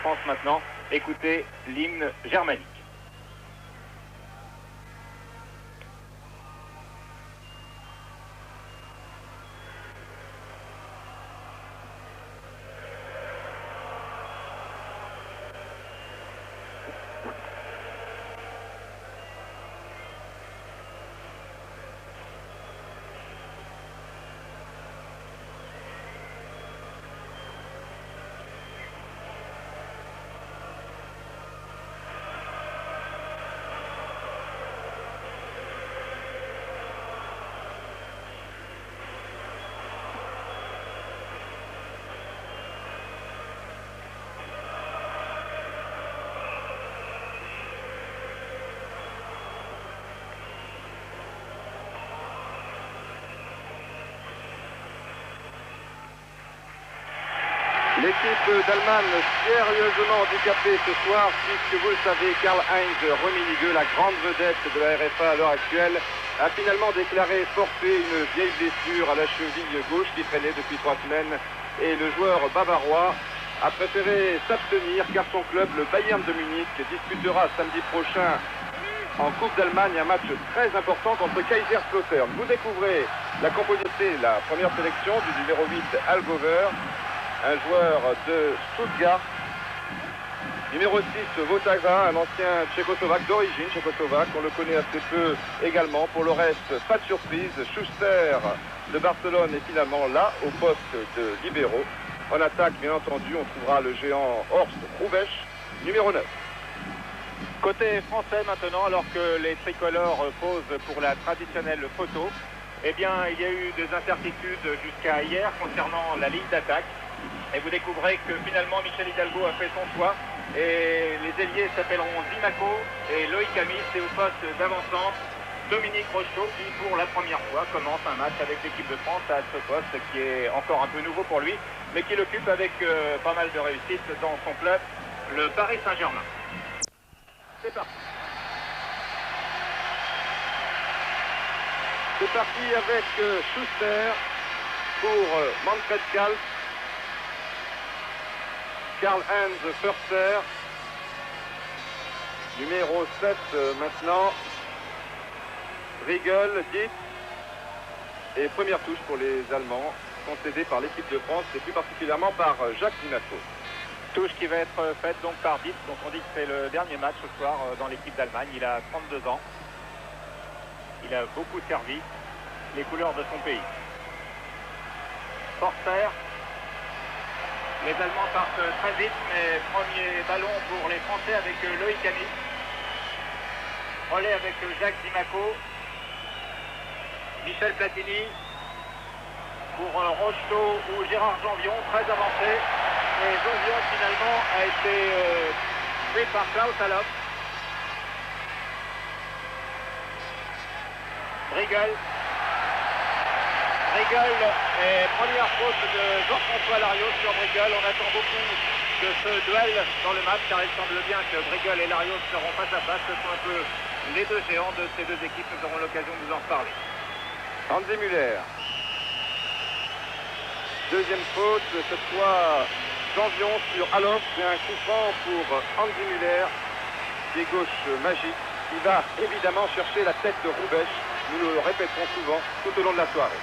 France maintenant. Écoutez l'hymne germanique. L'équipe d'Allemagne sérieusement handicapée ce soir puisque vous le savez, Karl-Heinz Rummenigge, la grande vedette de la RFA à l'heure actuelle, a finalement déclaré forfait une vieille blessure à la cheville gauche qui traînait depuis 3 semaines et le joueur bavarois a préféré s'abstenir car son club, le Bayern de Munich, disputera samedi prochain en Coupe d'Allemagne un match très important contre Kaiserslautern. Vous découvrez la composition, la première sélection du numéro 8 Algover, un joueur de Stuttgart. Numéro 6, Votava, un ancien tchécoslovaque d'origine tchécoslovaque. On le connaît assez peu également. Pour le reste, pas de surprise. Schuster de Barcelone est finalement là, au poste de libéraux. En attaque, bien entendu, on trouvera le géant Horst Hrubesch, numéro 9. Côté français maintenant, alors que les tricolores posent pour la traditionnelle photo, eh bien, il y a eu des incertitudes jusqu'à hier concernant la ligne d'attaque. Et vous découvrez que finalement Michel Hidalgo a fait son choix et les ailiers s'appelleront Zimaco et Loïc Amis, et au poste d'avant-centre Dominique Rocheteau qui pour la première fois commence un match avec l'équipe de France à ce poste qui est encore un peu nouveau pour lui mais qui l'occupe avec pas mal de réussite dans son club, le Paris Saint-Germain. C'est parti. C'est parti avec Schuster pour Manfred Kalf. Karl-Heinz Förster, numéro 7 maintenant, Riegel, Dietz, et première touche pour les Allemands, concédée par l'équipe de France et plus particulièrement par Jacques Zimaco. Touche qui va être faite donc par Dietz, donc on dit que c'est le dernier match ce soir dans l'équipe d'Allemagne, il a 32 ans, il a beaucoup servi les couleurs de son pays. Förster. Les Allemands partent très vite, mais premier ballon pour les Français avec Loïc Amis. Relais avec Jacques Zimaco. Michel Platini pour Rocheteau ou Gérard Janvion, très avancé. Et Janvion finalement a été pris par Klaus Allofs. Riegel et première faute de Jean-François Larios sur Riegel. On attend beaucoup de ce duel dans le match car il semble bien que Riegel et Larios seront face à face. Ce sont un peu les deux géants de ces deux équipes. Nous aurons l'occasion de vous en reparler. Hansi Müller. Deuxième faute, cette fois Janvion sur Allofs. C'est un coup franc pour Hansi Müller. Pied gauche magique. Il va évidemment chercher la tête de Hrubesch. Nous le répéterons souvent tout au long de la soirée.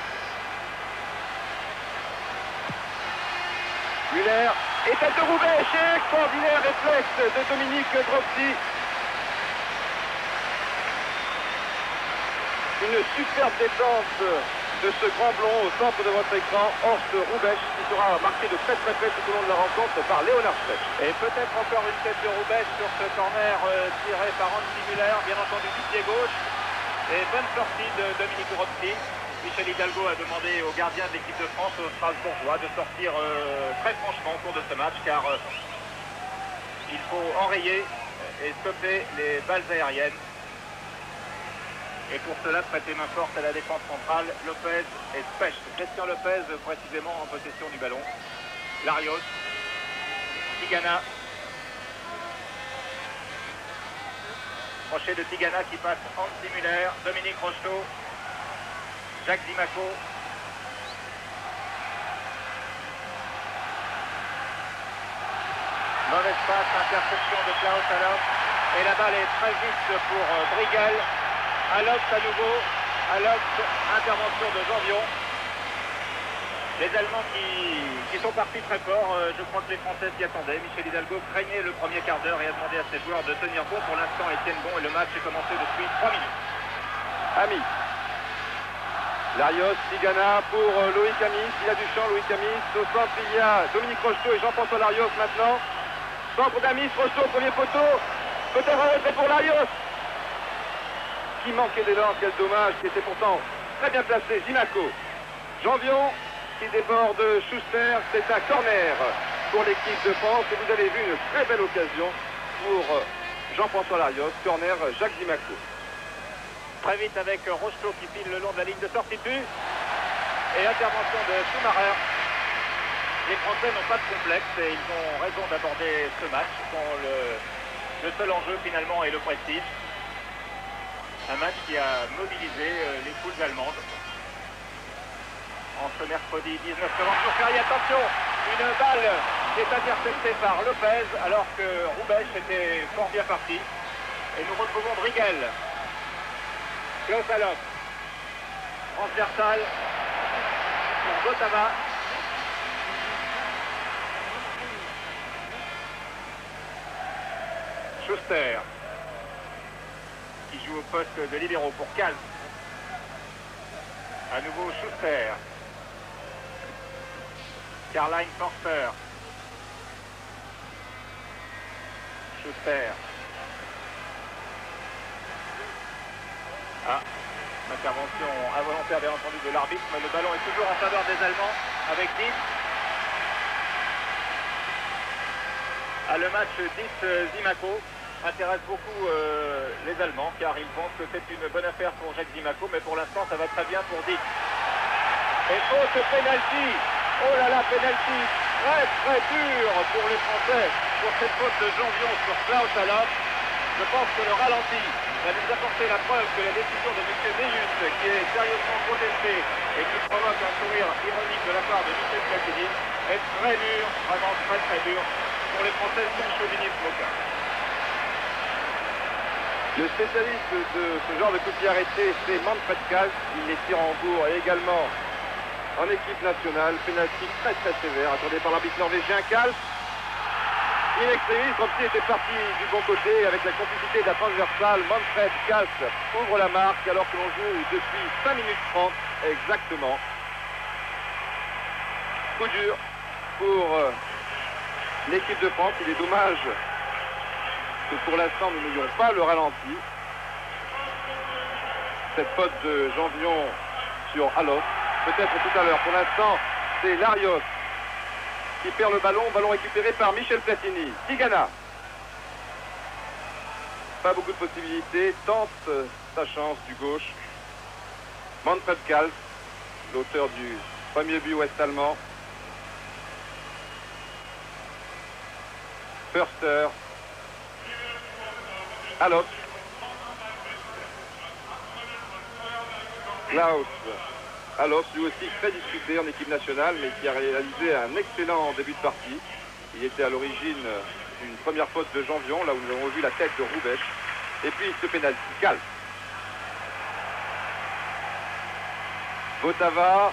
Müller et tête de Hrubesch, extraordinaire réflexe de Dominique Dropsy. Une superbe défense de ce grand blond au centre de votre écran, Horst Hrubesch, qui sera marqué de très tout au long de la rencontre par Léonard Schlecht. Et peut-être encore une tête de Hrubesch sur ce corner tiré par Hansi Müller, bien entendu du pied gauche. Et bonne sortie de Dominique Dropsy. Michel Hidalgo a demandé aux gardiens de l'équipe de France, aux Strasbourgeois, de sortir très franchement au cours de ce match car il faut enrayer et stopper les balles aériennes. Et pour cela, prêter main forte à la défense centrale, Lopez et Specht. Christian Lopez précisément en possession du ballon. Larios, Tigana. Crochet de Tigana qui passe Hansi Müller, Dominique Rocheteau, Jacques Zimaco. Mauvaise passe, interception de Klaus Allofs. Et la balle est très vite pour Briegel. Allofs à nouveau. Allofs, intervention de Janvion. Les Allemands qui sont partis très fort, je crois que les Français s'y attendaient. Michel Hidalgo craignait le premier quart d'heure et a demandé à ses joueurs de tenir bon. Pour l'instant, ils tiennent bon et le match est commencé depuis 3 minutes. Ami. Larios, Tigana pour Loïc Amis. Il a du champ, Loïc Amis. Au centre, il y a Dominique Rocheteau et Jean-François Larios maintenant. Centre d'Amis, Rocheteau, premier poteau. Peut-être un retrait pour Larios. Qui manquait d'élan, quel dommage. Qui était pourtant très bien placé. Zimaco. Janvion. Qui déborde Schuster, c'est un corner pour l'équipe de France et vous avez vu une très belle occasion pour Jean-François Larios, corner Jacques Zimaco. Très vite avec Rocheteau qui file le long de la ligne de sortie de but et intervention de Schumacher. Les Français n'ont pas de complexe et ils ont raison d'aborder ce match dont le seul enjeu finalement est le prestige. Un match qui a mobilisé les foules allemandes. En ce mercredi 19 novembre sur Paris, attention, une balle qui est interceptée par Lopez alors que Roubaix était fort bien parti. Et nous retrouvons Briegel. Klaus Allofs. Transversal pour Botava. Schuster qui joue au poste de libéraux pour Kals. À nouveau Schuster. Karl-Heinz Forster. Schuster. Ah, intervention involontaire bien entendu de l'arbitre, mais le ballon est toujours en faveur des Allemands avec 10. Ah, le match 10 Zimaco intéresse beaucoup les Allemands car ils pensent que c'est une bonne affaire pour Jacques Zimaco, mais pour l'instant ça va très bien pour Dick. Et ce penalty. Oh là là, penalty très très dur pour les Français pour cette faute de Janvion sur Klaus Allofs. Je pense que le ralenti va nous apporter la preuve que la décision de M. Deyus, qui est sérieusement contestée et qui provoque un sourire ironique de la part de Michel Platini, est très dur, vraiment très très dur pour les Français sans chauvinisme aucun. Le spécialiste de ce genre de coup de pied arrêté, c'est Manfred Kals. Il est tiré en bourg et également en équipe nationale. Pénalty très très sévère, accordé par l'arbitre norvégien Kals. In extremis, Robsi était parti du bon côté avec la complicité de la transversale. Manfred Kals ouvre la marque alors que l'on joue depuis 5 minutes 30 exactement. Coup dur pour l'équipe de France. Il est dommage que pour l'instant nous n'ayons pas le ralenti. Cette faute de Janvion sur Allofs, peut-être tout à l'heure. Pour l'instant, c'est Larios qui perd le ballon récupéré par Michel Platini. Tigana. Pas beaucoup de possibilités, tente sa chance du gauche. Manfred Kals, l'auteur du premier but ouest-allemand. Förster. Allofs. Klaus Allofs, lui aussi très discuté en équipe nationale, mais qui a réalisé un excellent début de partie. Il était à l'origine d'une première faute de Janvion, là où nous avons vu la tête de Roubaix. Et puis ce pénalty, Kals. Botava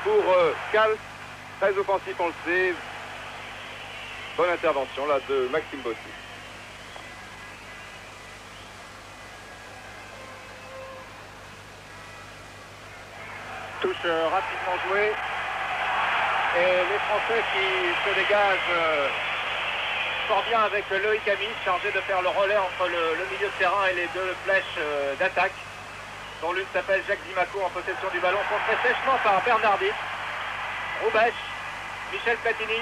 pour Kals, très offensif, on le sait. Bonne intervention là de Maxime Bossi. Touche rapidement jouée. Et les Français qui se dégagent fort bien avec Loïc Amis, chargé de faire le relais entre le milieu de terrain et les deux flèches d'attaque, dont l'une s'appelle Jacques Zimaco en possession du ballon, contré sèchement par Bernardis. Roubaix, Michel Platini,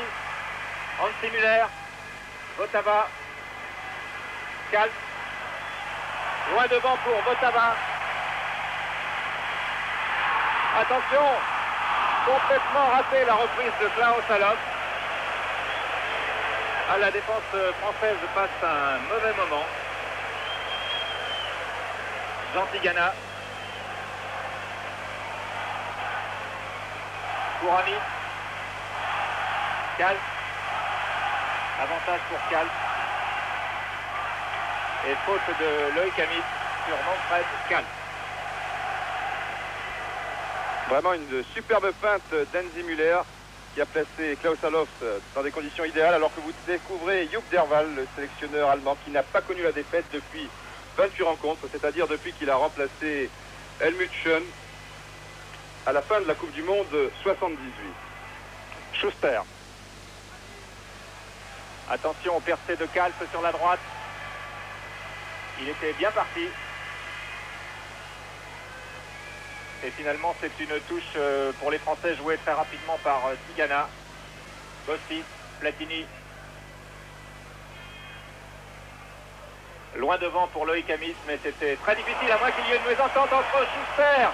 Hansi Müller, Botava, Kals, loin devant pour Botava. Attention, complètement raté la reprise de Klaus Allofs. Ah, la défense française passe un mauvais moment. Jean Tigana. Pour Ami. Kals. Avantage pour Cal. Et faute de Loïc Amis sur Manfred Cal. Vraiment une superbe feinte d'Enzi Müller qui a placé Klaus Allofs dans des conditions idéales, alors que vous découvrez Joop Derwal, le sélectionneur allemand qui n'a pas connu la défaite depuis 28 rencontres, c'est-à-dire depuis qu'il a remplacé Helmut Schön à la fin de la Coupe du Monde 78. Schuster. Attention au percé de Calf sur la droite. Il était bien parti. Et finalement, c'est une touche pour les Français jouée très rapidement par Tigana. Bossis, Platini. Loin devant pour Loïc Amis, mais c'était très difficile, à moins qu'il y ait une mésentente entre Schuster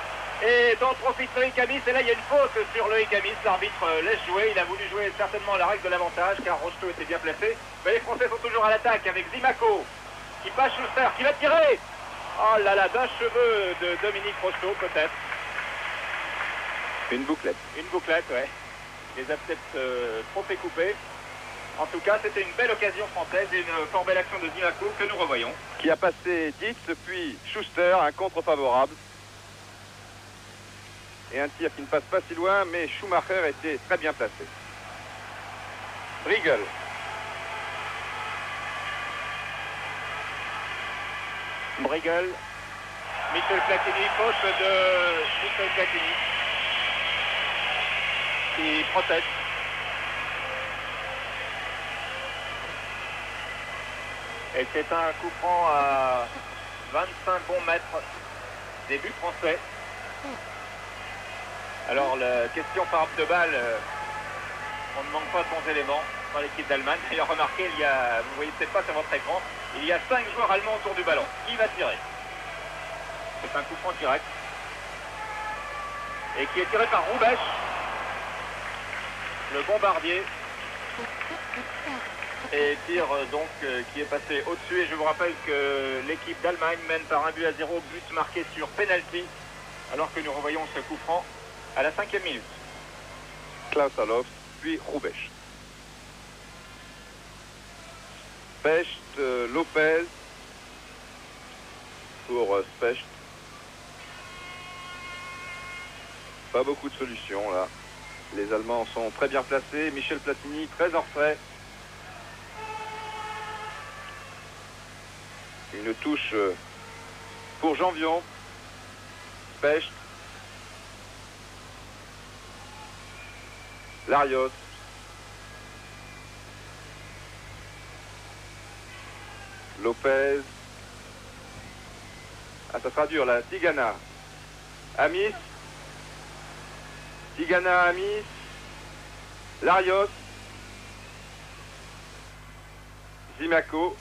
et dont profite Loïc Amis. Et là, il y a une faute sur Loïc Amis. L'arbitre laisse jouer. Il a voulu jouer certainement la règle de l'avantage, car Rocheteau était bien placé. Mais les Français sont toujours à l'attaque avec Zimaco, qui passe Schuster, qui va tirer. Oh là là, d'un cheveu de Dominique Rocheteau, peut-être. Une bouclette. Une bouclette, ouais. Il les a peut-être trop fait couper. En tout cas, c'était une belle occasion française et une fort belle action de Zimaco que nous revoyons. Qui a passé Dietz, puis Schuster, un contre favorable. Et un tir qui ne passe pas si loin, mais Schumacher était très bien placé. Riegel. Briegel. Michel Platini, faute de Michel Platini. Qui proteste. Et c'est un coup franc à 25 bons mètres des buts français. Alors la question par de balle, on ne manque pas de bons éléments dans l'équipe d'Allemagne. D'ailleurs remarquez, il y a, vous voyez peut-être pas sur votre écran, il y a 5 joueurs allemands autour du ballon. Qui va tirer? C'est un coup franc direct. Et qui est tiré par Roubesch, le bombardier. Et tir donc qui est passé au-dessus. Et je vous rappelle que l'équipe d'Allemagne mène par 1-0, but marqué sur penalty, alors que nous revoyons ce coup franc à la 5e minute. Klaus Allofs, puis Roubesch. Specht, Lopez pour Specht. Pas beaucoup de solutions là. Les Allemands sont très bien placés. Michel Platini très en retrait. Une touche pour Janvion. Specht. Larios. Lopez. Ah, ça sera dur là. Tigana. Amis. Tigana, Amis. Larios. Zimaco.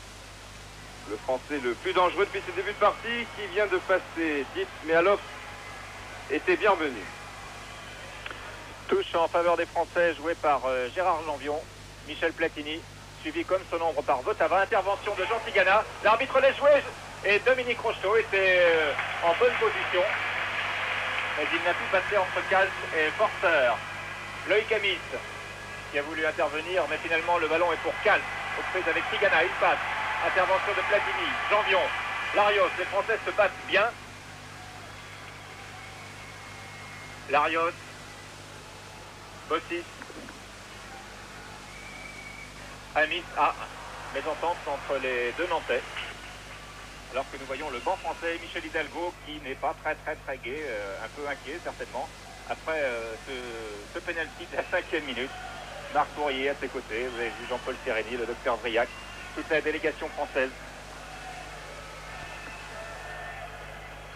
Le Français le plus dangereux depuis ses débuts de partie, qui vient de passer Dietz, mais Allofs était bienvenu. Touche en faveur des Français jouée par Gérard Janvion. Michel Platini, suivi comme son ombre par Votava. Intervention de Jean Tigana. L'arbitre laisse jouer et Dominique Rocheteau était en bonne position. Mais il n'a pu passer entre Calf et Forster. Loïc Amis qui a voulu intervenir, mais finalement le ballon est pour Calf. Aux prises avec Tigana, il passe. Intervention de Platini, Janvion, Larios. Les Français se battent bien. Larios, Bossis, Amis. Ah, mésentente entre les deux Nantais. Alors que nous voyons le banc français, Michel Hidalgo, qui n'est pas très gai, un peu inquiet certainement, après ce penalty de la 5e minute. Marc Bourrier à ses côtés, vous avez vu Jean-Paul Sereni, le docteur Vriac, toute la délégation française.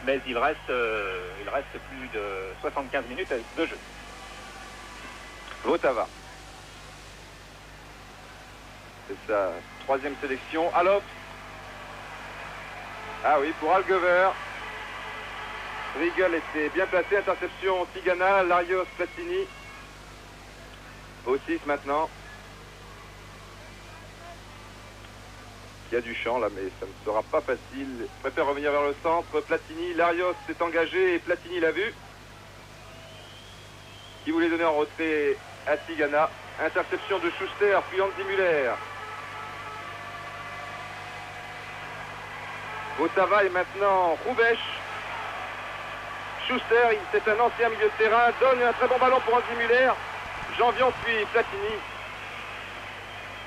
Mais il reste plus de 75 minutes de jeu. Votava. C'est sa 3e sélection. Allofs. Ah oui, pour Algever. Riegel était bien placé. Interception Tigana, Larios, Platini. Bossis maintenant. Il y a du champ là, mais ça ne sera pas facile. Je préfère revenir vers le centre. Platini, Larios s'est engagé et Platini l'a vu. Qui voulait donner en retrait à Tigana. Interception de Schuster, puis Andy Müller. Votava et maintenant Rouvesh. Schuster, c'est un ancien milieu de terrain, donne un très bon ballon pour Andy Muller. Janvion puis Platini.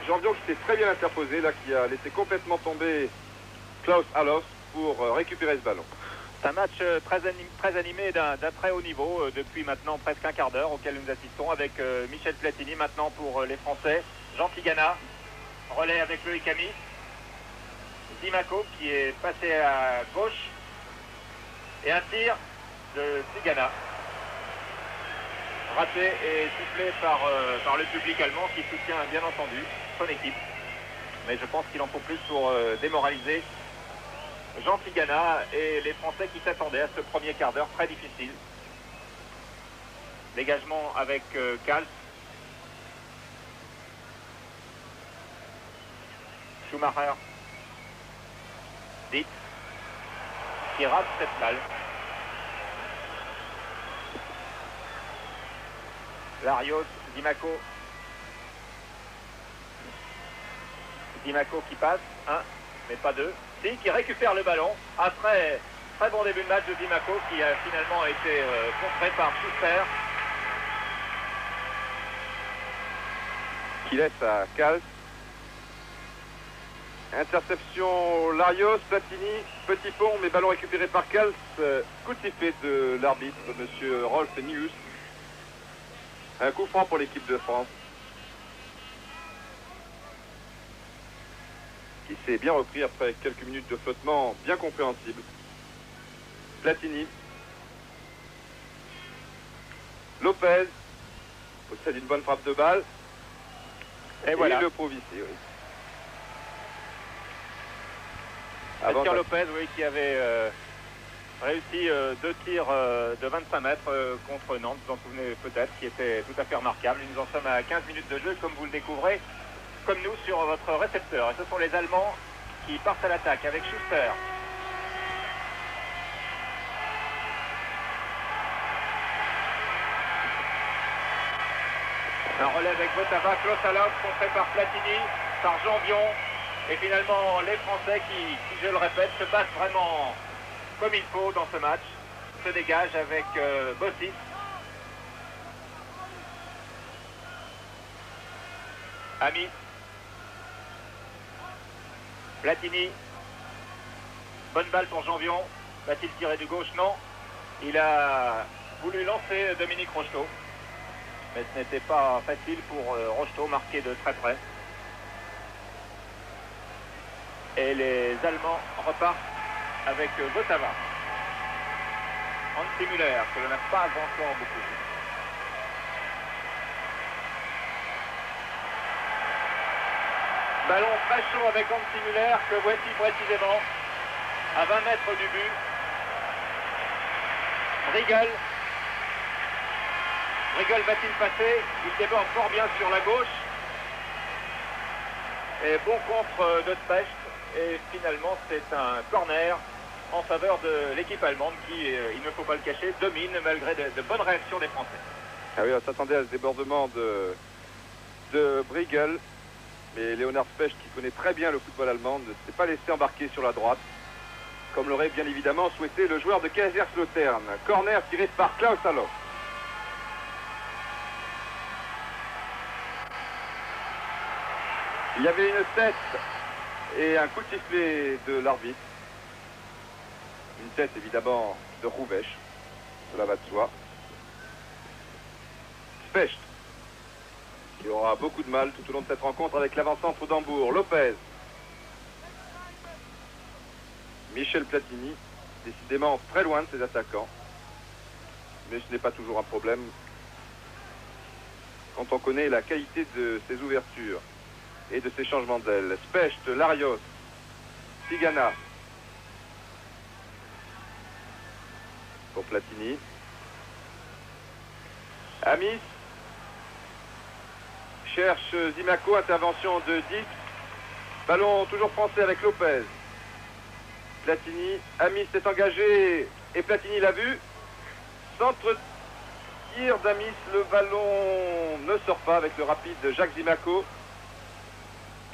Janvion qui s'est très bien interposé, là, qui a laissé complètement tomber Klaus Allofs pour récupérer ce ballon. C'est un match très animé d'un très haut niveau depuis maintenant presque un quart d'heure auquel nous assistons avec Michel Platini maintenant pour les Français. Jean Tigana, relais avec Loïc Ami. Zimaco qui est passé à gauche et un tir de Tigana raté et sifflé par le public allemand qui soutient bien entendu son équipe, mais je pense qu'il en faut plus pour démoraliser Jean Tigana et les Français qui s'attendaient à ce premier quart d'heure très difficile. Dégagement avec Kals. Schumacher. Dietz qui rate cette balle. Larios, Zimaco. Zimaco qui passe, un, mais pas deux. Si, qui récupère le ballon. Après, très bon début de match de Zimaco qui a finalement été contré par Schuster. Qui laisse à Kals. Interception Larios, Platini, petit pont, mais ballon récupéré par Kals. Coup de sifflet de l'arbitre, monsieur Rolf Nius. Un coup franc pour l'équipe de France. Qui s'est bien repris après quelques minutes de flottement bien compréhensible. Platini. Lopez. Possède une bonne frappe de balle. Et voilà. Il le prouve ici, oui. Edgar Lopez, oui, qui avait réussi deux tirs de 25 mètres contre Nantes, vous en souvenez peut-être, qui était tout à fait remarquable. Nous en sommes à 15 minutes de jeu, comme vous le découvrez, comme nous, sur votre récepteur. Et ce sont les Allemands qui partent à l'attaque avec Schuster. Un relais avec Votava, Klaus Allofs, contré par Platini, par Janvion. Et finalement, les Français qui, je le répète, se battent vraiment comme il faut dans ce match, se dégagent avec Bossis. Ami. Platini. Bonne balle pour Janvion. Va-t-il tirer du gauche? Non. Il a voulu lancer Dominique Rocheteau. Mais ce n'était pas facile pour Rocheteau, marqué de très près. Et les Allemands repartent avec Votava. Antti Müller, que l'on n'a pas encore beaucoup vu. Ballon très chaud avec Antti Müller, que voici précisément à 20 mètres du but. Briegel. Briegel va-t-il passer? Il déborde fort bien sur la gauche. Et bon contre de Specht. Et finalement, c'est un corner en faveur de l'équipe allemande qui, il ne faut pas le cacher, domine malgré de bonnes réactions des Français. Ah oui, on s'attendait à ce débordement de Briegel. Mais Leonard Specht, qui connaît très bien le football allemand, ne s'est pas laissé embarquer sur la droite, comme l'aurait bien évidemment souhaité le joueur de Kaiserslautern. Corner tiré par Klaus Allofs. Il y avait une tête et un coup de sifflet de l'arbitre. Une tête évidemment de Rouvesh, cela va de soi. Specht, qui aura beaucoup de mal tout au long de cette rencontre avec l'avant-centre d'Hambourg. Lopez. Michel Platini, décidément très loin de ses attaquants. Mais ce n'est pas toujours un problème quand on connaît la qualité de ses ouvertures et de ses changements d'aile. Specht, Larios, Tigana. Pour Platini. Amis. Cherche Zimaco, intervention de Dietz. Ballon toujours français avec Lopez. Platini, Amis est engagé et Platini l'a vu. Centre tir d'Amis, le ballon ne sort pas avec le rapide de Jacques Zimaco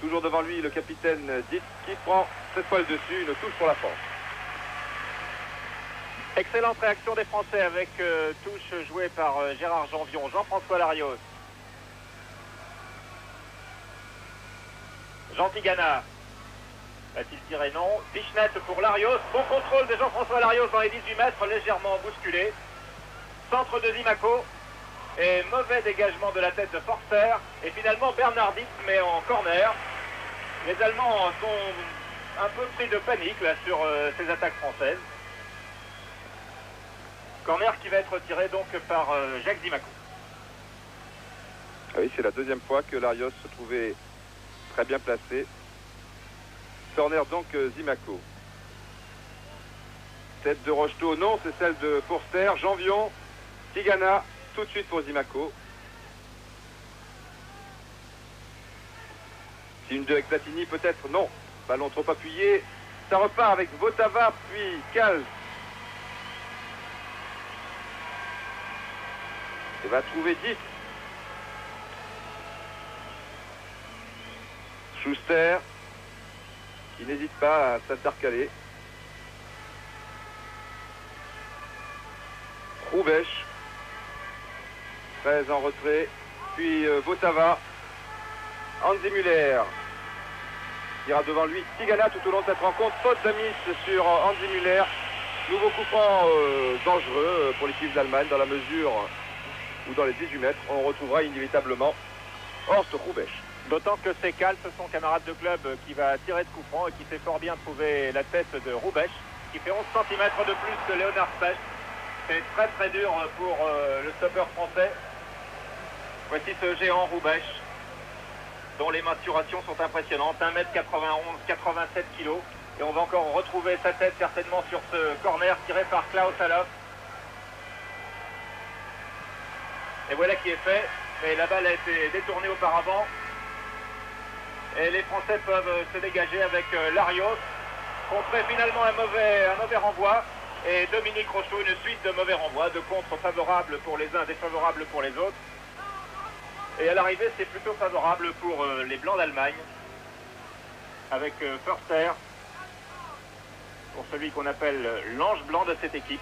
Toujours devant lui le capitaine Dietz qui prend cette fois le dessus, une touche pour la France. Excellente réaction des Français avec touche jouée par Gérard Janvion, Jean-François Larios. Jean Tigana. Va-t-il tirer? Non. Bichnet pour Larios. Bon contrôle de Jean-François Larios dans les 18 mètres, légèrement bousculé. Centre de Zimaco. Et mauvais dégagement de la tête de Forster. Et finalement Bernard Dietz, mais en corner. Les Allemands sont un peu pris de panique là sur ces attaques françaises. Corner qui va être tiré donc par Jacques Zimaco. Oui, c'est la deuxième fois que Larios se trouvait très bien placé. Corner donc Zimaco. Tête de Rocheteau, non, c'est celle de Forster. Janvion, Tigana, tout de suite pour Zimaco. C'est une de Platini peut-être, non. Ballon trop appuyé. Ça repart avec Votava, puis Kals. Et va trouver 10. Schuster, qui n'hésite pas à s'intercaler. Roubesch, 13 en retrait. Puis Votava. Hansi Müller ira devant lui Tigana tout au long de cette rencontre. Faute d'Amis sur Hansi Müller. Nouveau coup franc dangereux pour l'équipe d'Allemagne dans la mesure où dans les 18 mètres, on retrouvera inévitablement Horst Roubesch. D'autant que c'est Kals, son camarade de club, qui va tirer de coup franc et qui sait fort bien trouver la tête de Roubesch, qui fait 11 cm de plus que Léonard Specht. C'est très très dur pour le stopper français. Voici ce géant Roubesch, dont les mensurations sont impressionnantes. 1m91, 87 kg. Et on va encore retrouver sa tête certainement sur ce corner tiré par Klaus Allofs. Et voilà qui est fait. Et la balle a été détournée auparavant. Et les Français peuvent se dégager avec Larios. Contrer finalement un mauvais renvoi. Et Dominique Rocheteau, une suite de mauvais renvois, de contre favorables pour les uns, défavorables pour les autres. Et à l'arrivée, c'est plutôt favorable pour les Blancs d'Allemagne. Avec Förster, pour celui qu'on appelle l'ange blanc de cette équipe.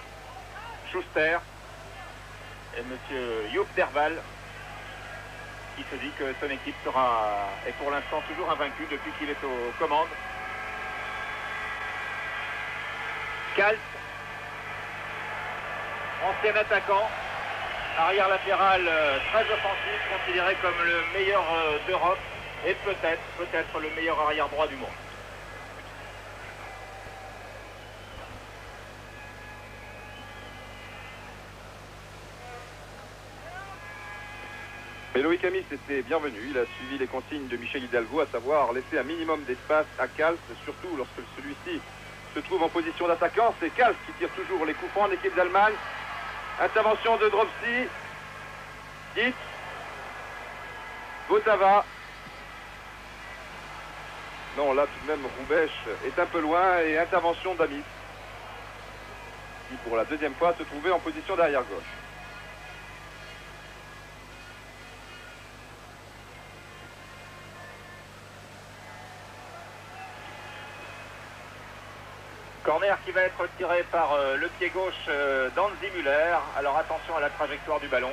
Schuster. Et monsieur Joop Derval, qui se dit que son équipe est pour l'instant toujours invaincue depuis qu'il est aux commandes. Kals, ancien attaquant, arrière latéral très offensif, considéré comme le meilleur d'Europe et peut-être le meilleur arrière droit du monde. Mais Loïc Amis était bienvenu, il a suivi les consignes de Michel Hidalgo, à savoir laisser un minimum d'espace à Kals, surtout lorsque celui-ci se trouve en position d'attaquant. C'est Kals qui tire toujours les coups francs en équipe d'Allemagne. Intervention de Dropsy, Dietz, Votava. Non, là tout de même Roubesch est un peu loin et intervention d'Amis, qui pour la deuxième fois se trouvait en position d'arrière gauche. Corner qui va être tiré par le pied gauche d'Hansi Müller. Alors attention à la trajectoire du ballon.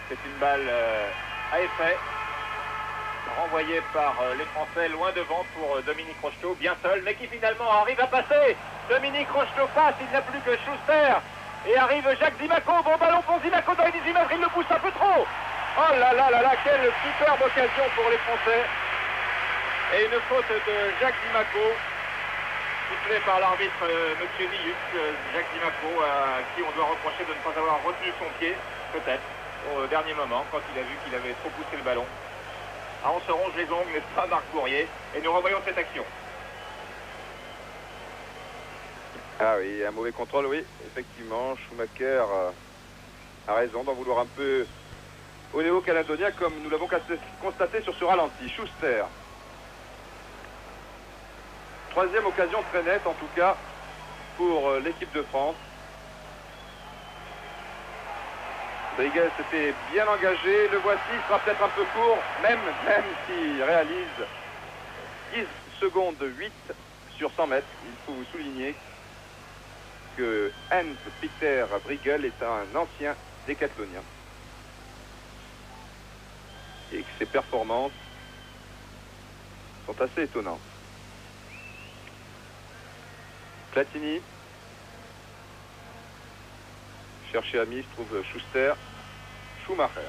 C'est une balle à effet. Renvoyée par les Français loin devant pour Dominique Rocheteau, bien seul, mais qui finalement arrive à passer. Dominique Rocheteau passe, il n'a plus que Schuster. Et arrive Jacques Zimaco. Bon ballon pour Zimaco dans les 18 mètres, il le pousse un peu trop. Oh là là là là, quelle superbe occasion pour les Français. Et une faute de Jacques Zimaco. Sifflé par l'arbitre M. Villuc, Jacques Zimaco, à qui on doit reprocher de ne pas avoir retenu son pied, peut-être, au dernier moment, quand il a vu qu'il avait trop poussé le ballon. Ah, on se ronge les ongles, n'est-ce pas, Marc Bourrier? Et nous revoyons cette action. Ah oui, un mauvais contrôle, oui, effectivement. Schumacher a raison d'en vouloir un peu au néo-calédonien, comme nous l'avons constaté sur ce ralenti. Schuster. Troisième occasion très nette, en tout cas, pour l'équipe de France. Briguel s'était bien engagé. Le voici, il sera peut-être un peu court, même s'il réalise 10 secondes 8 sur 100 mètres. Il faut vous souligner que Hans-Peter Briguel est un ancien décathlonien et que ses performances sont assez étonnantes. Platini. Chercher Amis, trouve Schuster. Schumacher.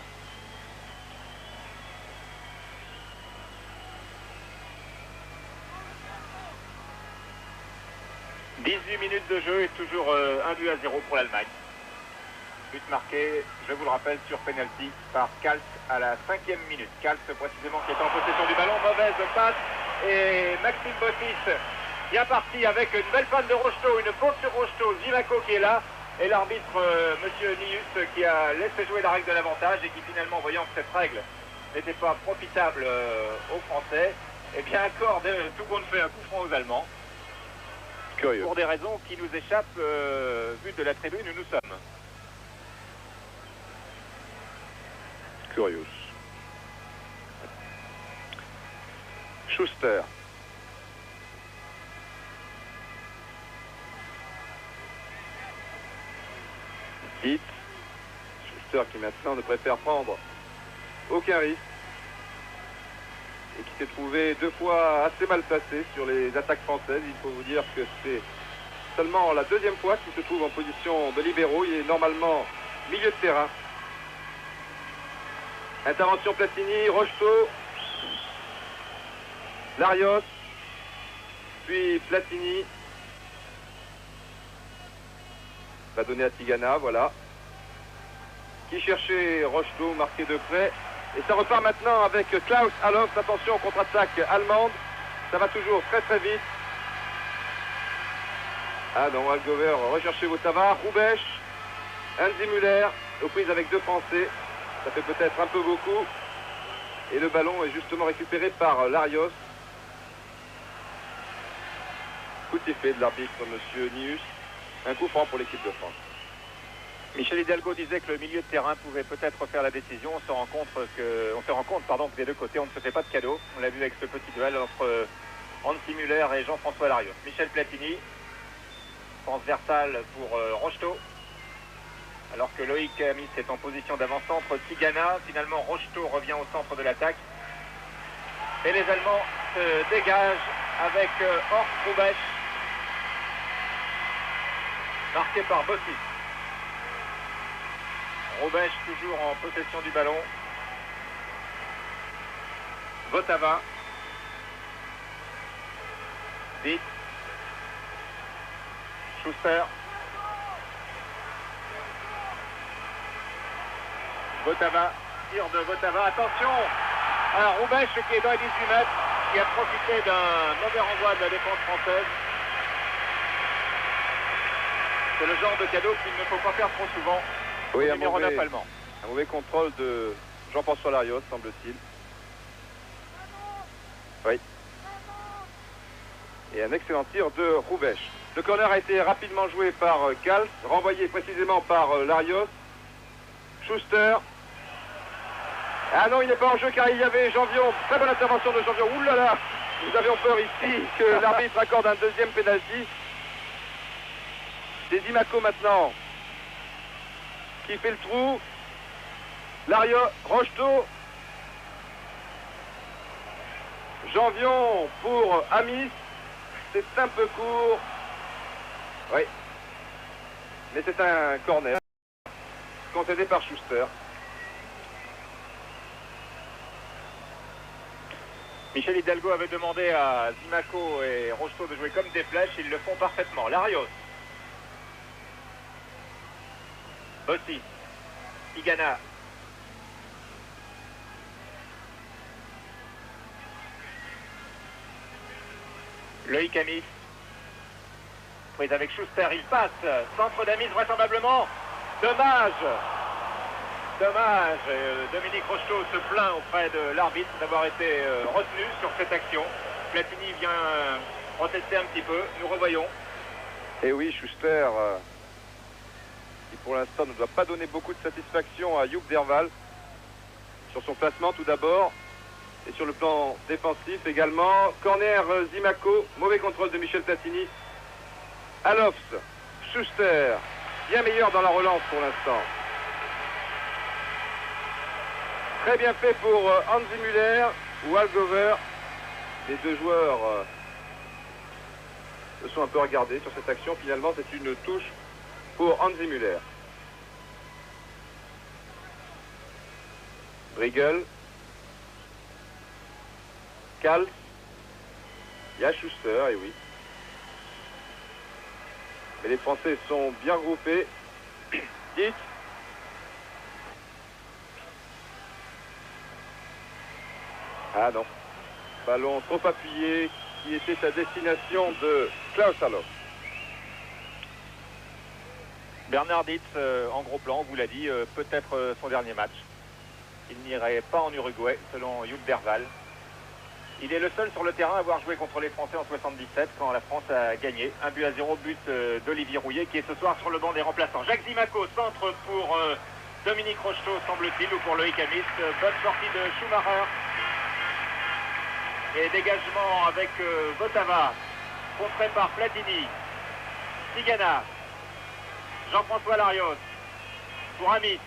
« 18 minutes de jeu et toujours 1-0 pour l'Allemagne. But marqué, je vous le rappelle, sur penalty par Kals à la 5e minute. Kals précisément qui est en possession du ballon, mauvaise passe et Maxime Bottis bien parti avec une belle panne de Rocheteau, une faute sur Rocheteau, Zimaco qui est là et l'arbitre monsieur Nius qui a laissé jouer la règle de l'avantage et qui finalement, voyant que cette règle n'était pas profitable aux Français, eh bien accorde tout compte fait un coup franc aux Allemands. Curieux. Pour des raisons qui nous échappent vu de la tribune où nous sommes. Curious. Schuster. Hit. Schuster qui maintenant ne préfère prendre aucun risque et qui s'est trouvé 2 fois assez mal placé sur les attaques françaises. Il faut vous dire que c'est seulement la 2e fois qu'il se trouve en position de libéraux. Il est normalement milieu de terrain. Intervention Platini, Rocheteau, Larios, puis Platini. Va donner à Tigana, voilà. Qui cherchait Rocheteau, marqué de près. Et ça repart maintenant avec Klaus Allofs. Attention, contre-attaque allemande. Ça va toujours très très vite. Ah non, Algover rechercher Votava, Roubesch, Hansi Müller, aux prises avec 2 Français. Ça fait peut-être un peu beaucoup. Et le ballon est justement récupéré par Larios. Coup de sifflet de l'arbitre, monsieur Nius. Un coup franc pour l'équipe de France. Michel Hidalgo disait que le milieu de terrain pouvait peut-être faire la décision. On se rend compte que des deux côtés, on ne se fait pas de cadeau. On l'a vu avec ce petit duel entre Hansi Müller et Jean-François Larios. Michel Platini, transversal pour Rocheteau. Alors que Loïc Amis est en position d'avant-centre, Tigana. Finalement, Rocheteau revient au centre de l'attaque. Et les Allemands se dégagent avec Horst Roubesch, marqué par Bottis. Roubesch toujours en possession du ballon. Votava. Vite. Schuster. Votava. Tir de Votava. Attention à Roubesch qui est dans les 18 mètres, qui a profité d'un mauvais renvoi de la défense française. C'est le genre de cadeau qu'il ne faut pas faire trop souvent. Oui, un mauvais contrôle de Jean-François Larios, semble-t-il. Oui. Et un excellent tir de Roubesch. Le corner a été rapidement joué par Kals, renvoyé précisément par Larios. Schuster. Ah non, il n'est pas en jeu car il y avait Janvion. Très bonne intervention de Janvion. Ouh là là, nous avions peur ici que l'arbitre accorde un 2e pénalty. C'est Zimaco maintenant qui fait le trou. Larios, Rocheteau. Janvion pour Amis. C'est un peu court. Oui. Mais c'est un corner. Concédé par Schuster. Michel Hidalgo avait demandé à Zimaco et Rocheteau de jouer comme des flèches. Ils le font parfaitement. Larios. Bottis. Tigana. Loïc Amis. Prise avec Schuster, il passe. Centre d'Amis vraisemblablement. Dommage. Dommage. Dominique Rocheteau se plaint auprès de l'arbitre d'avoir été retenu sur cette action. Platini vient protester un petit peu. Nous revoyons. Et oui, Schuster qui pour l'instant ne doit pas donner beaucoup de satisfaction à Joep Derval. Sur son placement tout d'abord, et sur le plan défensif également. Corner Zimaco, mauvais contrôle de Michel Platini. Alofs, Schuster, bien meilleur dans la relance pour l'instant. Très bien fait pour Hansi Müller ou Algover. Les deux joueurs se sont un peu regardés sur cette action. Finalement, c'est une touche pour Hansi Müller. Briegel, Kals, il y a Schuster, et oui. Mais les Français sont bien groupés. Dietz. Ah non. Ballon trop appuyé qui était à destination de Klaus Allofs. Bernard Dietz en gros plan, on vous l'a dit, peut-être son dernier match. Il n'irait pas en Uruguay, selon Joep Derval. Il est le seul sur le terrain à avoir joué contre les Français en 77, quand la France a gagné. 1-0, but d'Olivier Rouillet, qui est ce soir sur le banc des remplaçants. Jacques Zimaco, centre pour Dominique Rocheteau, semble-t-il, ou pour Loïc Amis. Bonne sortie de Schumacher. Et dégagement avec Votava, contré par Platini. Tigana. Jean-François Larios pour Amis.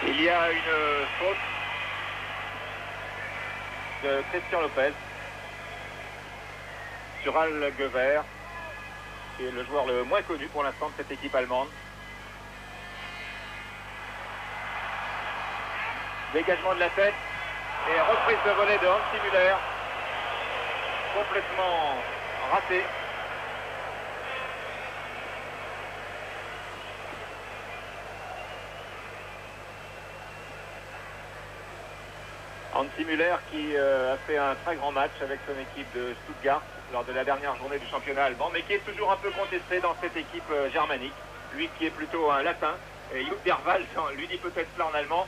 Il y a une faute de Christian Lopez sur Algever, qui est le joueur le moins connu pour l'instant de cette équipe allemande. Dégagement de la tête et reprise de volée de Hansi Müller, complètement raté. Hansi Müller qui a fait un très grand match avec son équipe de Stuttgart lors de la dernière journée du championnat allemand, mais qui est toujours un peu contesté dans cette équipe germanique. Lui qui est plutôt un latin, et Joep Derval lui dit peut-être cela en allemand.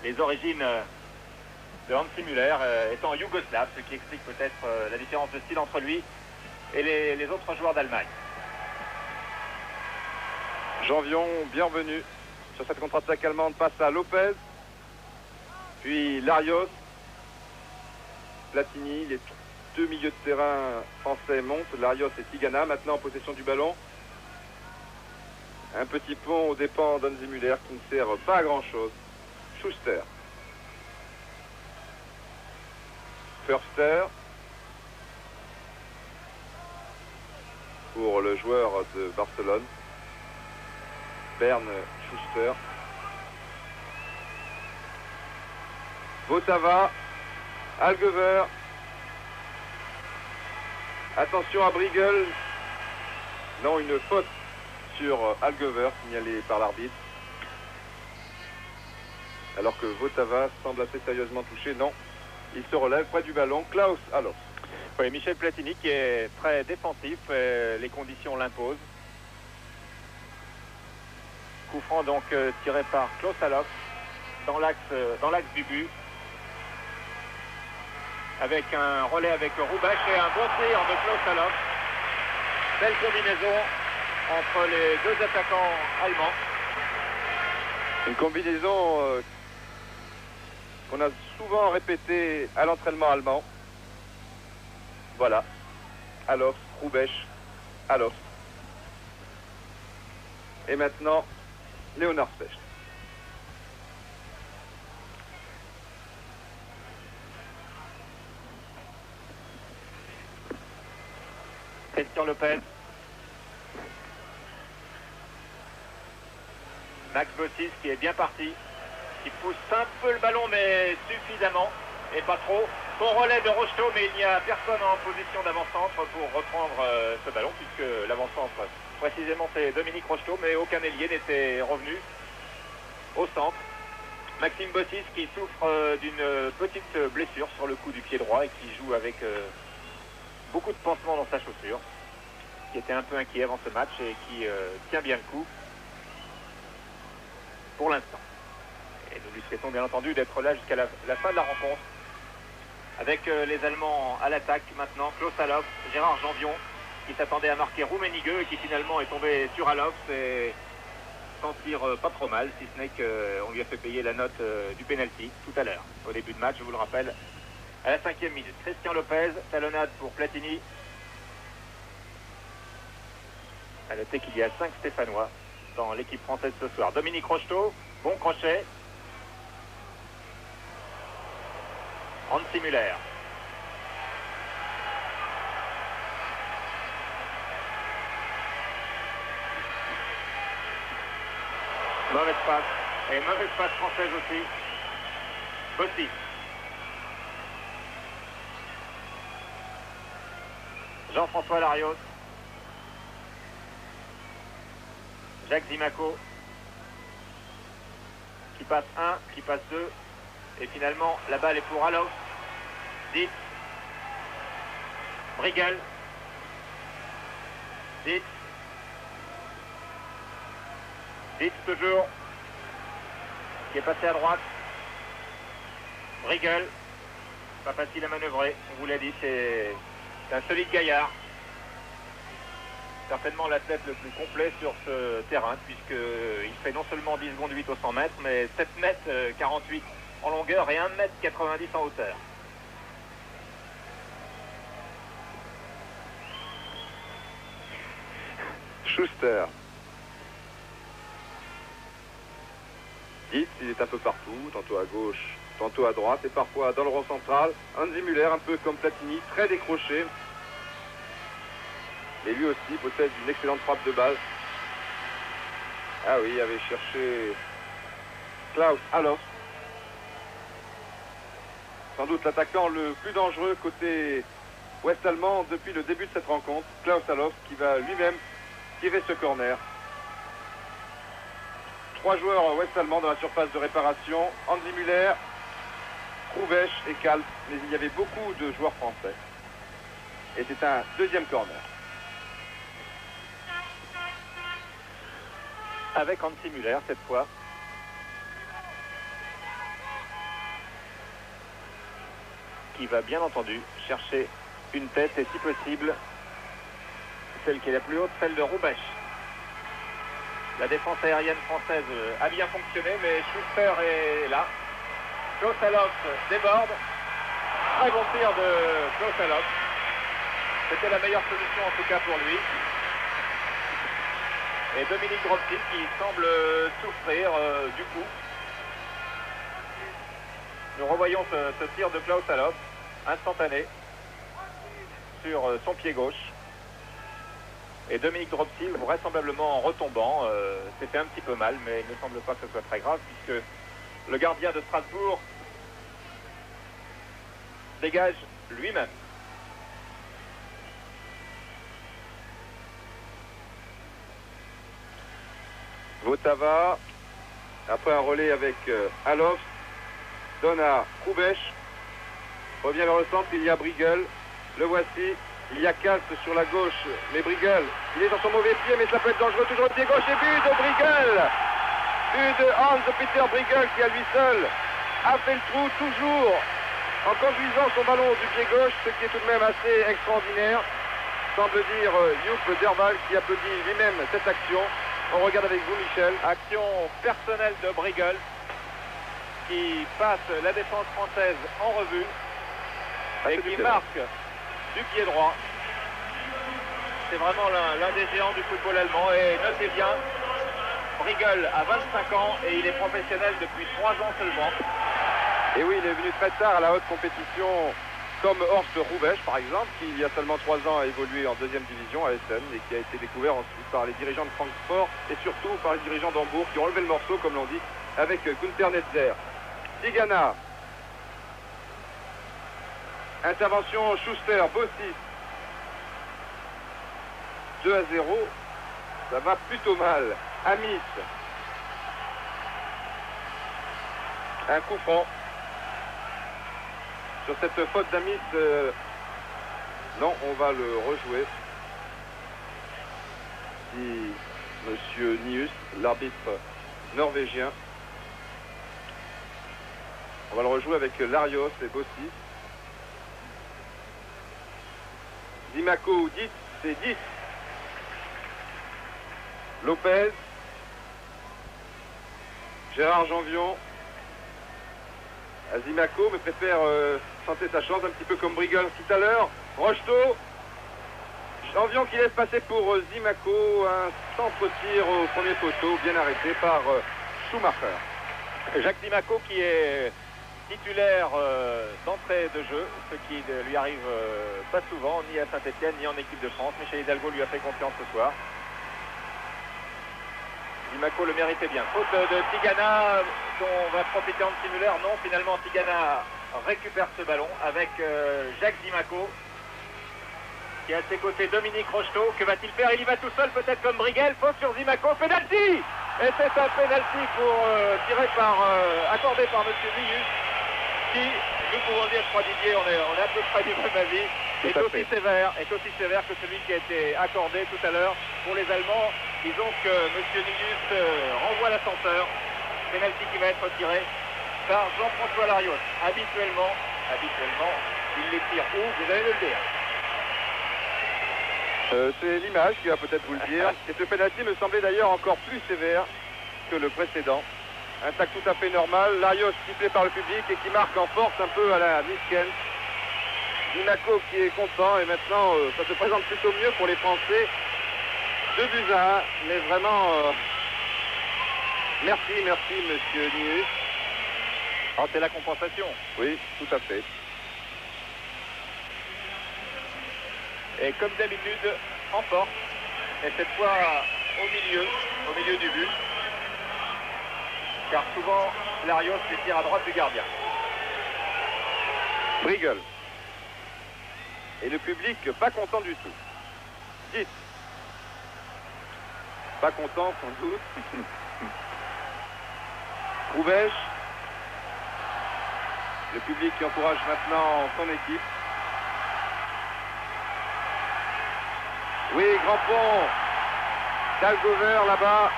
Les origines de Hansi Müller étant yougoslave, ce qui explique peut-être la différence de style entre lui et les autres joueurs d'Allemagne. Janvion, bienvenue. Sur cette contre-attaque allemande, passe à Lopez, puis Larios, Platini, les deux milieux de terrain français montent, Larios et Tigana, maintenant en possession du ballon. Un petit pont aux dépens d'Hansi Müller qui ne sert pas à grand chose. Schuster. Förster. Pour le joueur de Barcelone. Bern Schuster. Votava. Algever. Attention à Briegel. Non, une faute sur Algever signalée par l'arbitre. Alors que Votava semble assez sérieusement touché. Non, il se relève près du ballon. Klaus Allofs. Oui, Michel Platini qui est très défensif, les conditions l'imposent. Coup franc donc tiré par Klaus Allofs dans l'axe du but. Avec un relais avec Roubache et un bon tir de Klaus Allofs. Belle combinaison entre les deux attaquants allemands. Une combinaison qu'on a souvent répétée à l'entraînement allemand. Voilà. Allofs, Roubache, Allofs. Et maintenant, Léonard Specht. Christian Lopez. Max Bossis qui est bien parti, qui pousse un peu le ballon mais suffisamment et pas trop. Bon relais de Rocheteau, mais il n'y a personne en position d'avant-centre pour reprendre ce ballon, puisque l'avant-centre précisément c'est Dominique Rocheteau, mais aucun ailier n'était revenu au centre. Maxime Bossis qui souffre d'une petite blessure sur le coup du pied droit et qui joue avec beaucoup de pansements dans sa chaussure, qui était un peu inquiet avant ce match et qui tient bien le coup. pour l'instant. Et nous lui souhaitons bien entendu d'être là jusqu'à la fin de la rencontre. Avec les Allemands à l'attaque maintenant, Klaus Allofs, Gérard Janvion, qui s'attendait à marquer Rummenigge et qui finalement est tombé sur Allofs et s'en tire pas trop mal, si ce n'est qu'on lui a fait payer la note du penalty tout à l'heure, au début de match, je vous le rappelle, à la 5e minute. Christian Lopez, talonnade pour Platini. À noter qu'il y a 5 Stéphanois dans l'équipe française ce soir. Dominique Rocheteau, bon crochet. Hansi Müller. Mauvaise passe. Et mauvaise passe française aussi. Bossy. Jean-François Larios. Jacques Zimaco. Qui passe 1, qui passe 2. Et finalement, la balle est pour Allofs. Dietz. Briegel. Dietz. Dietz toujours. Qui est passé à droite. Briegel. Pas facile à manœuvrer. On vous l'a dit, c'est un solide gaillard. Certainement l'athlète le plus complet sur ce terrain, puisqu'il fait non seulement 10 secondes 8 au 100 mètres, mais 7 mètres 48 en longueur et 1 mètre 90 en hauteur. Schuster. Dietz, il est un peu partout, tantôt à gauche, tantôt à droite et parfois dans le rond central. Hansi Müller, un peu comme Platini, très décroché. Et lui aussi possède une excellente frappe de balle. Ah oui, il avait cherché Klaus Allofs. Sans doute l'attaquant le plus dangereux côté ouest-allemand depuis le début de cette rencontre. Klaus Allofs qui va lui-même tirer ce corner. 3 joueurs ouest-allemands dans la surface de réparation. Hansi Müller, Kruvesch et Kalf. Mais il y avait beaucoup de joueurs français. Et c'est un deuxième corner. Avec Hansi Müller cette fois. Qui va bien entendu chercher une tête et si possible celle qui est la plus haute, celle de Roubaix. La défense aérienne française a bien fonctionné, mais Schuster est là. Klaus Allofs déborde. Très bon tir de Klaus Allofs. C'était la meilleure solution en tout cas pour lui. Et Dominique Dropsil qui semble souffrir du coup. Nous revoyons ce tir de Klaus Allofs, instantané, sur son pied gauche. Et Dominique Dropsil, vraisemblablement en retombant, s'est fait un petit peu mal, mais il ne semble pas que ce soit très grave, puisque le gardien de Strasbourg dégage lui-même. Votava, après un relais avec Allofs, donne à Kruvesch, revient vers le centre, il y a Briegel, le voici, il y a Kalf sur la gauche, mais Briegel, il est sur son mauvais pied, mais ça peut être dangereux, toujours le pied gauche, et but de Briegel, but de Hans-Peter Briegel qui à lui seul a fait le trou, toujours en conduisant son ballon du pied gauche, ce qui est tout de même assez extraordinaire, semble dire Joep Derval qui applaudit lui-même cette action. On regarde avec vous, Michel. Action personnelle de Briegel qui passe la défense française en revue et qui marque du pied droit. C'est vraiment l'un des géants du football allemand. Et notez bien, Briegel a 25 ans et il est professionnel depuis 3 ans seulement. Et oui, il est venu très tard à la haute compétition, comme Horst Roubaix par exemple, qui il y a seulement 3 ans a évolué en 2e division à Essen et qui a été découvert ensuite par les dirigeants de Francfort et surtout par les dirigeants d'Hambourg qui ont relevé le morceau, comme l'on dit, avec Günther Netzer. Tigana. Intervention Schuster, Bossis. 2-0. Ça va plutôt mal. Amis. Un coup franc. Sur cette faute d'Amis, non, on va le rejouer. Si Monsieur Nius, l'arbitre norvégien, On va le rejouer avec Larios et Bossi. Zimaco 10, c'est 10. Lopez. Gérard Janvion. Zimaco, mais préfère tenter sa chance un petit peu comme Briggle tout à l'heure. Rocheteau. Janvion qui laisse passer pour Zimaco. Un centre-tir au premier poteau, bien arrêté par Schumacher. Jacques Zimaco qui est titulaire d'entrée de jeu, ce qui ne lui arrive pas souvent, ni à Saint-Etienne, ni en équipe de France. Michel Hidalgo lui a fait confiance ce soir. Zimaco le méritait bien. Faute de Tigana, dont va profiter Andy Muller. Non, finalement Tigana récupère ce ballon avec Jacques Zimaco, qui a à ses côtés Dominique Rocheteau. Que va-t-il faire? Il y va tout seul, peut-être comme Briggle. Faute sur Zimaco, penalty. Et c'est un penalty accordé par M. Nius, qui, nous pouvons dire, je crois Didier, on est à peu près du même avis, est aussi sévère que celui qui a été accordé tout à l'heure pour les Allemands. Disons que M. Nius renvoie l'ascenseur. Penalty qui va être tiré par Jean-François Larios. Habituellement, il les tire où? Vous allez le dire. C'est l'image qui va peut-être vous le dire. Et ce penalty me semblait d'ailleurs encore plus sévère que le précédent. Un tac tout à fait normal. Larios sifflé par le public et qui marque en force un peu à la Miskens. Zimaco qui est content et maintenant ça se présente plutôt mieux pour les Français. 2-1, mais vraiment merci monsieur Nius. Alors c'est la compensation. Oui, tout à fait. Et comme d'habitude, en force, et cette fois au milieu du but, car souvent Larios les tire à droite du gardien. Briggle. Et le public pas content du tout. 10. Pas content sans doute. Roubèche. Le public qui encourage maintenant son équipe. Oui, grand pont. Dalgover là-bas.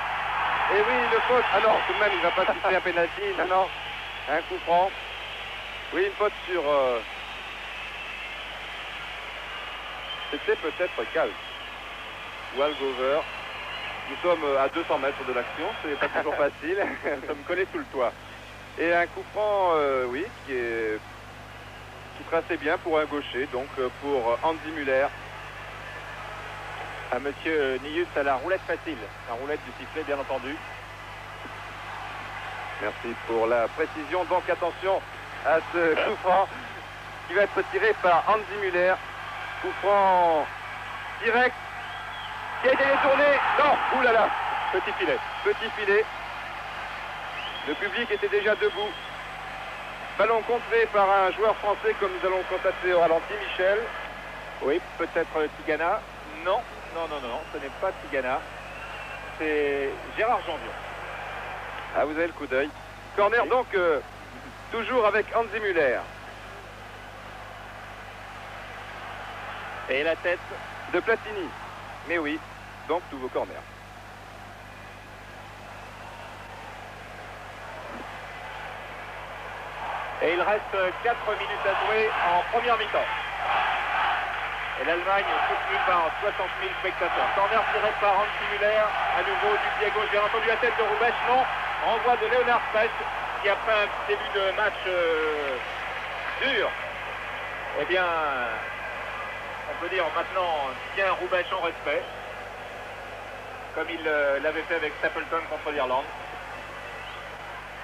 Et oui, le faute. Ah non, tout de même, il ne va pas siffler un pénalty. Non. Un coup franc. Oui, une faute sur... C'était peut-être Cal. Ou Algover. Nous sommes à 200 mètres de l'action. Ce n'est pas toujours facile. Nous sommes collés sous le toit. Et un coup franc, oui, qui traçait bien pour un gaucher. Donc pour Andy Muller. À monsieur Nius à la roulette facile. La roulette du sifflet, bien entendu. Merci pour la précision. Donc attention à ce coup franc qui va être tiré par Andy Muller. Coup franc direct qui a été détourné. Non, oulala. Petit filet. Petit filet. Le public était déjà debout. Ballon contré par un joueur français comme nous allons constater au ralenti, Michel. Oui, peut-être Tigana. Non, ce n'est pas Tigana. C'est Gérard Janvion. Ah, vous avez le coup d'œil. Corner donc, toujours avec Andy Muller. Et la tête de Platini. Mais oui, donc nouveau corner. Et il reste 4 minutes à jouer en première mi-temps. Et l'Allemagne soutenue par 60 000 spectateurs. Corner tiré par Andy Muller, à nouveau du pied gauche. Bien entendu la tête de Roubèche, non. Renvoi de Léonard Spech, qui après un début de match dur, eh bien, on peut dire maintenant, tient Roubèche en respect, comme il l'avait fait avec Stapleton contre l'Irlande.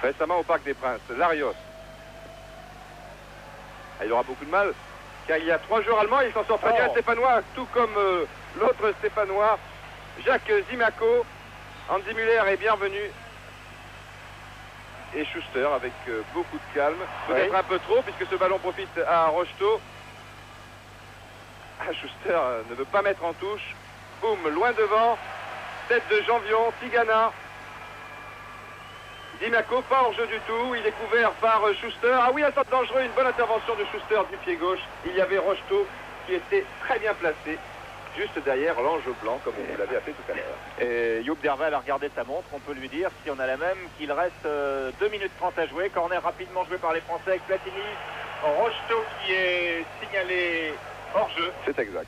Récemment au Parc des Princes, Larios. Il aura beaucoup de mal, car il y a 3 joueurs allemands, il s'en sort très bien, Stéphanois, tout comme l'autre Stéphanois, Jacques Zimaco. Andy Muller est bienvenu. Et Schuster avec beaucoup de calme. Peut-être un peu trop, puisque ce ballon profite à Rocheteau. Schuster ne veut pas mettre en touche. Boum, loin devant. Tête de Janvion, Tigana. Zimaco, pas hors jeu du tout. Il est couvert par Schuster. Ah oui, un centre dangereux, une bonne intervention de Schuster du pied gauche. Il y avait Rocheteau qui était très bien placé. juste derrière l'ange blanc, comme vous l'avez appelé tout à l'heure. Et Youp Derval a regardé sa montre, on peut lui dire, si on a la même, qu'il reste 2 minutes 30 à jouer. Corner rapidement joué par les Français avec Platini. Rocheteau qui est signalé hors jeu. C'est exact.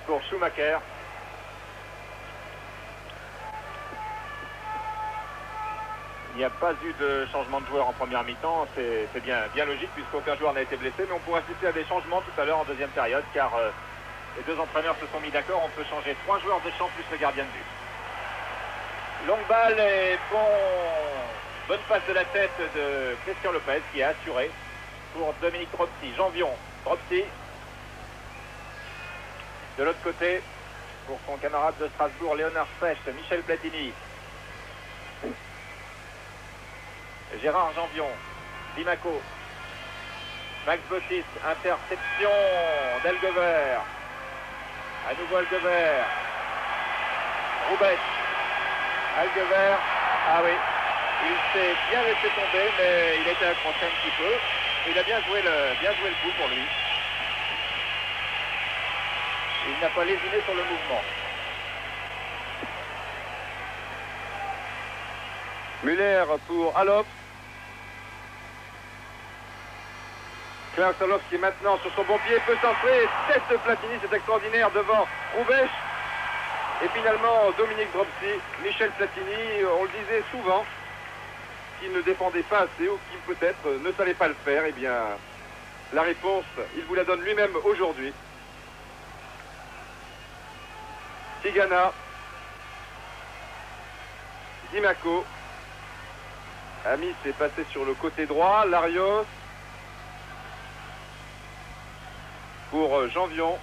Pour Schumacher. Il n'y a pas eu de changement de joueur en première mi-temps, c'est bien logique puisqu'aucun joueur n'a été blessé, mais on pourrait assister à des changements tout à l'heure en deuxième période car les deux entraîneurs se sont mis d'accord, on peut changer 3 joueurs de champ plus le gardien de but. Longue balle et bonne passe de la tête de Christian Lopez qui a assuré pour Dominique Dropsy. Janvion, Dropsy. De l'autre côté, pour son camarade de Strasbourg, Léonard Fecht, Michel Platini. Gérard Janvion, Dimaco, Max Bottis, interception d'Algovert. À nouveau Algovert. Roubaix. Algovert. Ah oui, il s'est bien laissé tomber, mais il a été accroché un petit peu. Il a bien joué le coup pour lui. Il n'a pas lésiné sur le mouvement. Muller pour Alop. Clark Alop qui est maintenant sur son bon pied peut centrer. Teste Platini, c'est extraordinaire devant Roubaix. Et finalement Dominique Dropsy, Michel Platini, on le disait souvent, qu'il ne défendait pas assez ou qu'il peut-être ne savait pas le faire. Eh bien, la réponse, il vous la donne lui-même aujourd'hui. Tigana, Dimaco, Amis est passé sur le côté droit, Larios pour Janvion,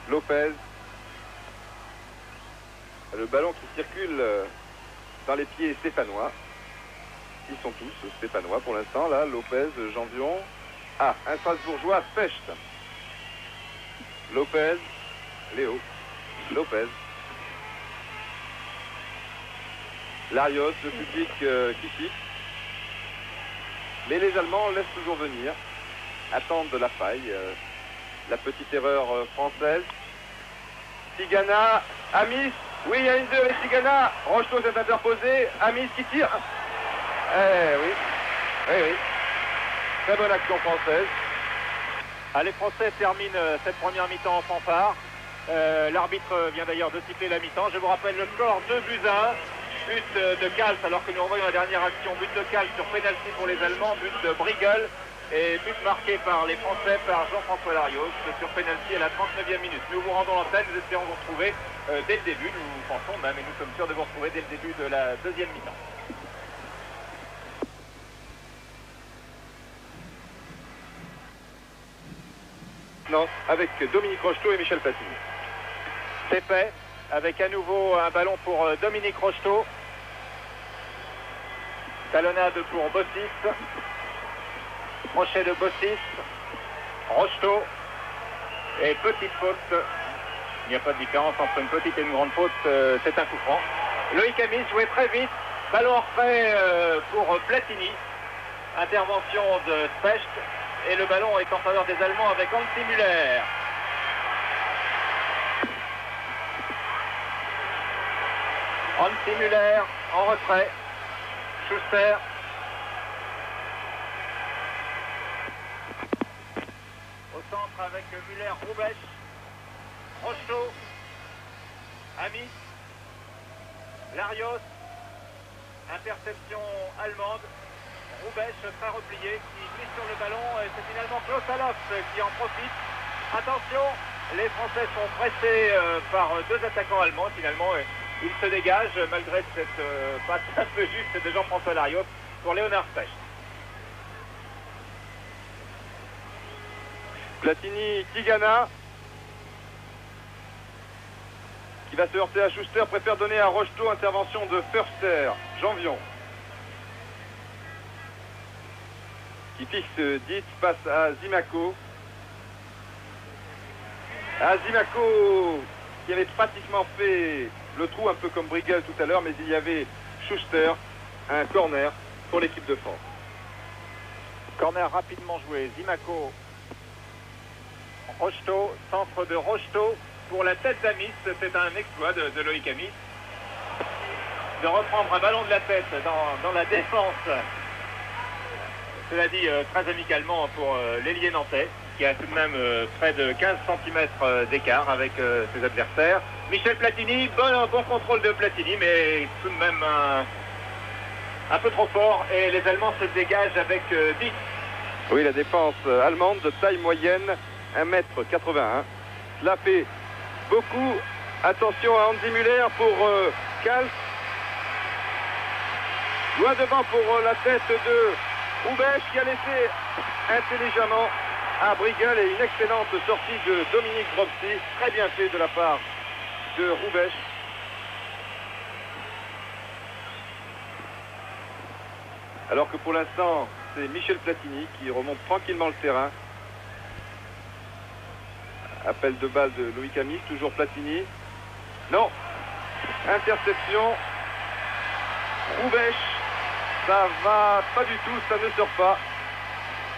Lopez, le ballon qui circule dans les pieds stéphanois. Ils sont tous stéphanois pour l'instant, là, Lopez, Janvion. Ah, un Strasbourgeois, Fecht. Lopez, Léo, Lopez. Larios, le public qui pique. Mais les Allemands laissent toujours venir, attendent la faille, la petite erreur française. Tigana, Amis, oui, il y a une 2 avec Tigana. Rocheteau s'est interposé, Amis qui tire. Oui. Très bonne action française. Ah, les Français terminent cette première mi-temps en fanfare. L'arbitre vient d'ailleurs de siffler la mi-temps. Je vous rappelle le score 2-1. But de Kals alors que nous envoyons la dernière action. But de Kals sur pénalty pour les Allemands. But de Briegel. Et but marqué par les Français par Jean-François Larios sur pénalty à la 39e minute. Nous vous rendons l'antenne. Nous espérons vous retrouver dès le début. Nous pensons même et nous sommes sûrs de vous retrouver dès le début de la deuxième mi-temps. Non, avec Dominique Rocheteau et Michel Platini. C'est fait, avec à nouveau un ballon pour Dominique Rocheteau. Talonnade pour Bottis. Crochet de Bottis. Rocheteau. Et petite faute. Il n'y a pas de différence entre une petite et une grande faute, c'est un coup franc. Loïc Amis jouait très vite. Ballon refait pour Platini. Intervention de Specht. Et le ballon est en faveur des Allemands avec Hansi Müller. Hansi Müller en retrait. Schuster. Au centre avec Müller, Roubaix. Rocheteau. Amis. Larios. Interception allemande. Roubaix très replié qui glisse sur le ballon et c'est finalement Klaus Allofs qui en profite. Attention, les Français sont pressés par deux attaquants allemands. Finalement, ils se dégagent malgré cette passe un peu juste de Jean-François Larios pour Léonard Fecht. Platini, Tigana qui va se heurter à Schuster, préfère donner à Rocheteau, intervention de Förster, Janvion. Qui fixe Dietz face à Zimaco. Zimaco qui avait pratiquement fait le trou, un peu comme Briegel tout à l'heure, mais il y avait Schuster un corner pour l'équipe de France. Corner rapidement joué. Zimaco. Rocheteau, centre de Rocheteau pour la tête d'Amis. C'est un exploit de Loïc Amis de reprendre un ballon de la tête dans la défense. Cela dit, très amicalement pour l'ailier nantais, qui a tout de même près de 15 cm d'écart avec ses adversaires. Michel Platini, bon contrôle de Platini, mais tout de même un peu trop fort. Et les Allemands se dégagent avec 10. Oui, la défense allemande de taille moyenne, 1m81. Cela fait beaucoup. Attention à Andy Müller pour Kals. Loin devant pour la tête de Hrubesch qui a laissé intelligemment à Briegel, et une excellente sortie de Dominique Dropsy. Très bien fait de la part de Hrubesch. Alors que pour l'instant, c'est Michel Platini qui remonte tranquillement le terrain. Appel de balle de Loïc Amis, toujours Platini. Non. Interception. Hrubesch. Ça va pas du tout, ça ne sort pas.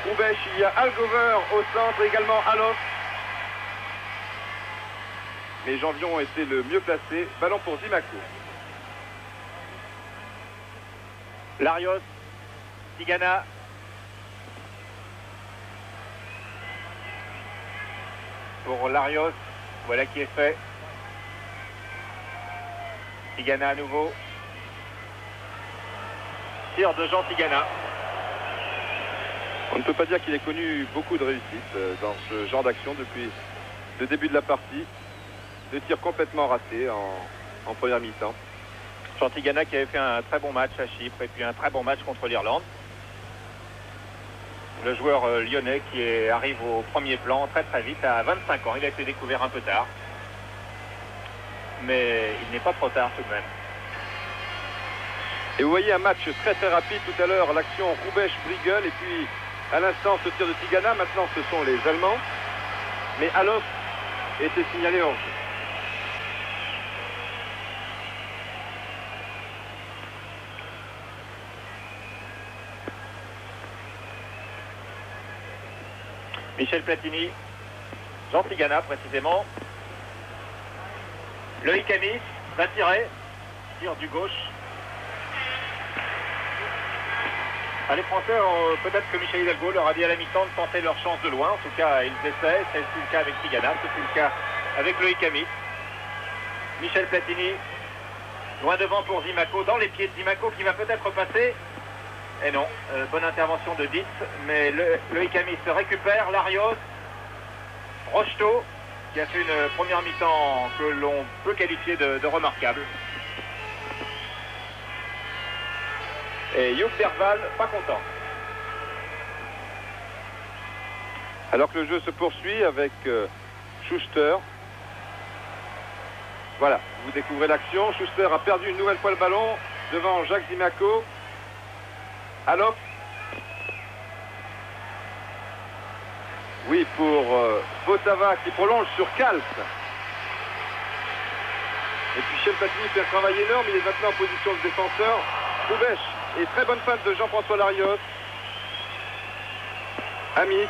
Hrubesch, il y a Algover au centre, également Alof. Mais Janvion était le mieux placé. Ballon pour Zimaco. Larios, Tigana. Pour Larios, voilà qui est fait. Tigana à nouveau. Tir de Jean Tigana. On ne peut pas dire qu'il ait connu beaucoup de réussite dans ce genre d'action depuis le début de la partie. Deux tirs complètement ratés en première mi-temps. Jean Tigana qui avait fait un très bon match à Chypre et puis un très bon match contre l'Irlande. Le joueur lyonnais qui arrive au premier plan très vite à 25 ans. Il a été découvert un peu tard. Mais il n'est pas trop tard tout de même. Et vous voyez un match très rapide tout à l'heure, l'action Hrubesch-Briegel, et puis à l'instant ce tir de Tigana. Maintenant ce sont les Allemands, mais Alof était signalé hors jeu. Michel Platini, Jean Tigana précisément. Loïc Amis va tirer, tire du gauche. Les Français, peut-être que Michel Hidalgo leur a dit à la mi-temps de tenter leur chance de loin. En tout cas, ils essaient. C'est le cas avec Tigana, c'est le cas avec Loïc Amis. Michel Platini, loin devant pour Zimaco, dans les pieds de Zimaco qui va peut-être passer. Et non, bonne intervention de Ditz, mais Loïc Amis se récupère. Larios, Rocheteau, qui a fait une première mi-temps que l'on peut qualifier de remarquable. Et Joop Derval, pas content. Alors que le jeu se poursuit avec Schuster. Voilà, vous découvrez l'action. Schuster a perdu une nouvelle fois le ballon devant Jacques Zimaco. Alof. Oui, pour Votava qui prolonge sur Kals. Et puis Michel Platini fait un travail énorme. Il est maintenant en position de défenseur. Hrubesch. Et très bonne passe de Jean-François Larios. Amis.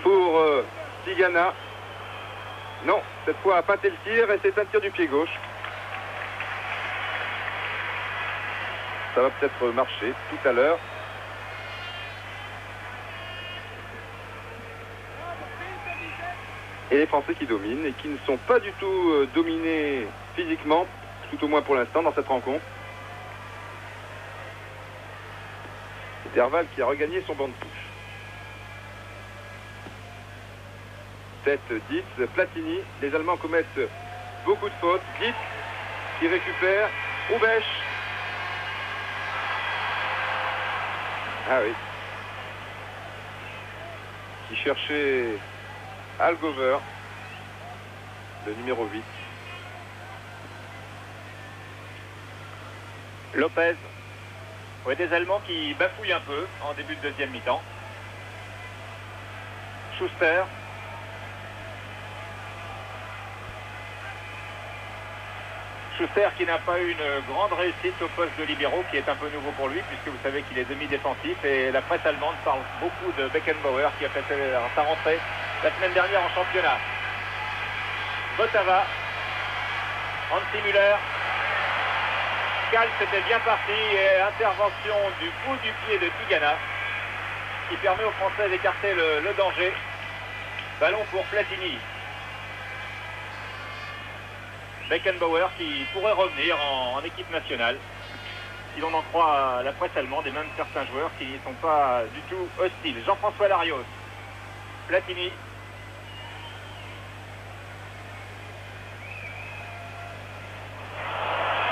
Pour Tigana. Non, cette fois a pâté le tir et c'est un tir du pied gauche. Ça va peut-être marcher tout à l'heure. Et les Français qui dominent et qui ne sont pas du tout dominés physiquement, tout au moins pour l'instant dans cette rencontre. Derval qui a regagné son banc de touche. Tête Ditz, Platini. Les Allemands commettent beaucoup de fautes. Ditz qui récupère. Hrubesch. Ah oui. Qui cherchait Algover, le numéro 8. Lopez. Oui, des Allemands qui bafouillent un peu en début de deuxième mi-temps. Schuster. Schuster qui n'a pas eu une grande réussite au poste de libéraux, qui est un peu nouveau pour lui, puisque vous savez qu'il est demi-défensif. Et la presse allemande parle beaucoup de Beckenbauer, qui a fait sa rentrée la semaine dernière en championnat. Votava, Hansi Müller, Kals était bien parti, et intervention du bout du pied de Tigana, qui permet aux Français d'écarter le danger. Ballon pour Platini. Beckenbauer qui pourrait revenir en équipe nationale, si l'on en croit la presse allemande et même certains joueurs qui n'y sont pas du tout hostiles. Jean-François Larios, Platini.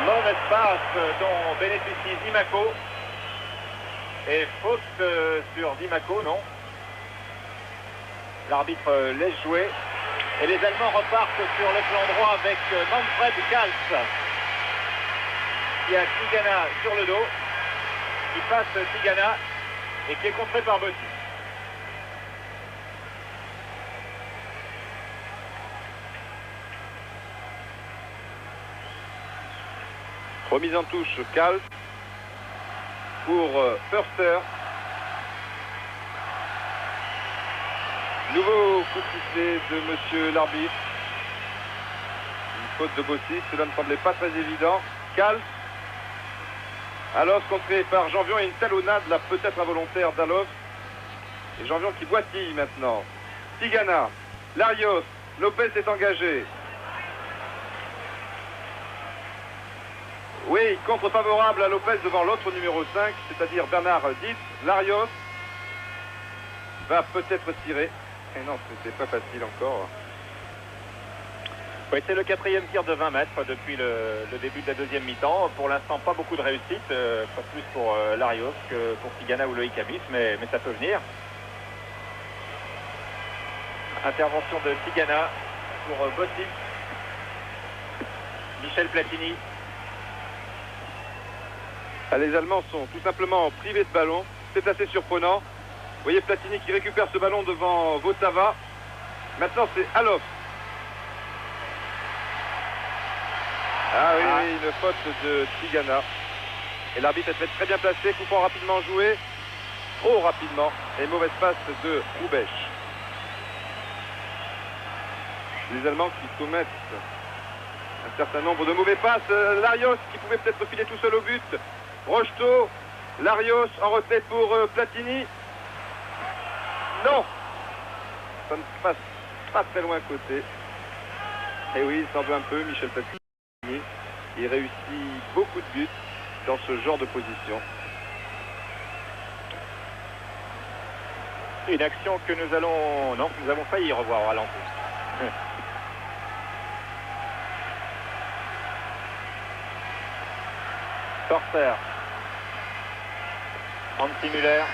Mauvaise passe dont bénéficie Zimaco. Et faute sur Zimaco, non. L'arbitre laisse jouer. Et les Allemands repartent sur le flanc droit avec Manfred Kals, qui a Tigana sur le dos, qui passe Tigana et qui est contré par Botti. Remise en touche Kals pour Förster. Nouveau coup de sifflet de monsieur l'arbitre. Une faute de Botti, cela ne semblait pas très évident. Kals. Alos contré par Janvion et une talonnade là peut-être involontaire d'Alos. Et Janvion qui boitille maintenant. Tigana, Larios, Lopez est engagé. Oui, contre favorable à Lopez devant l'autre numéro 5, c'est-à-dire Bernard Dietz. Larios va peut-être tirer. Et non, c'était pas facile encore. Oui, c'est le 4e tir de 20 mètres depuis le début de la deuxième mi-temps. Pour l'instant, pas beaucoup de réussite, pas plus pour Larios que pour Tigana ou Loïc Abis, mais ça peut venir. Intervention de Tigana pour Botti. Michel Platini. Ah, les Allemands sont tout simplement privés de ballon. C'est assez surprenant. Vous voyez Platini qui récupère ce ballon devant Votava. Maintenant, c'est Alof. Ah oui, une faute de Tigana. Et l'arbitre est très bien placé. Coup franc rapidement joué. Trop rapidement. Et mauvaise passe de Roubesch. Les Allemands qui commettent un certain nombre de mauvais passes. Larios qui pouvait peut-être filer tout seul au but. Rocheteau. Larios en retrait pour Platini. Non, ça ne passe pas très loin à côté. Et oui, il s'en veut un peu, Michel Platini. Il réussit beaucoup de buts dans ce genre de position. Une action que nous allons... Non, nous avons failli revoir au ralenti. Forster. Hansi Müller.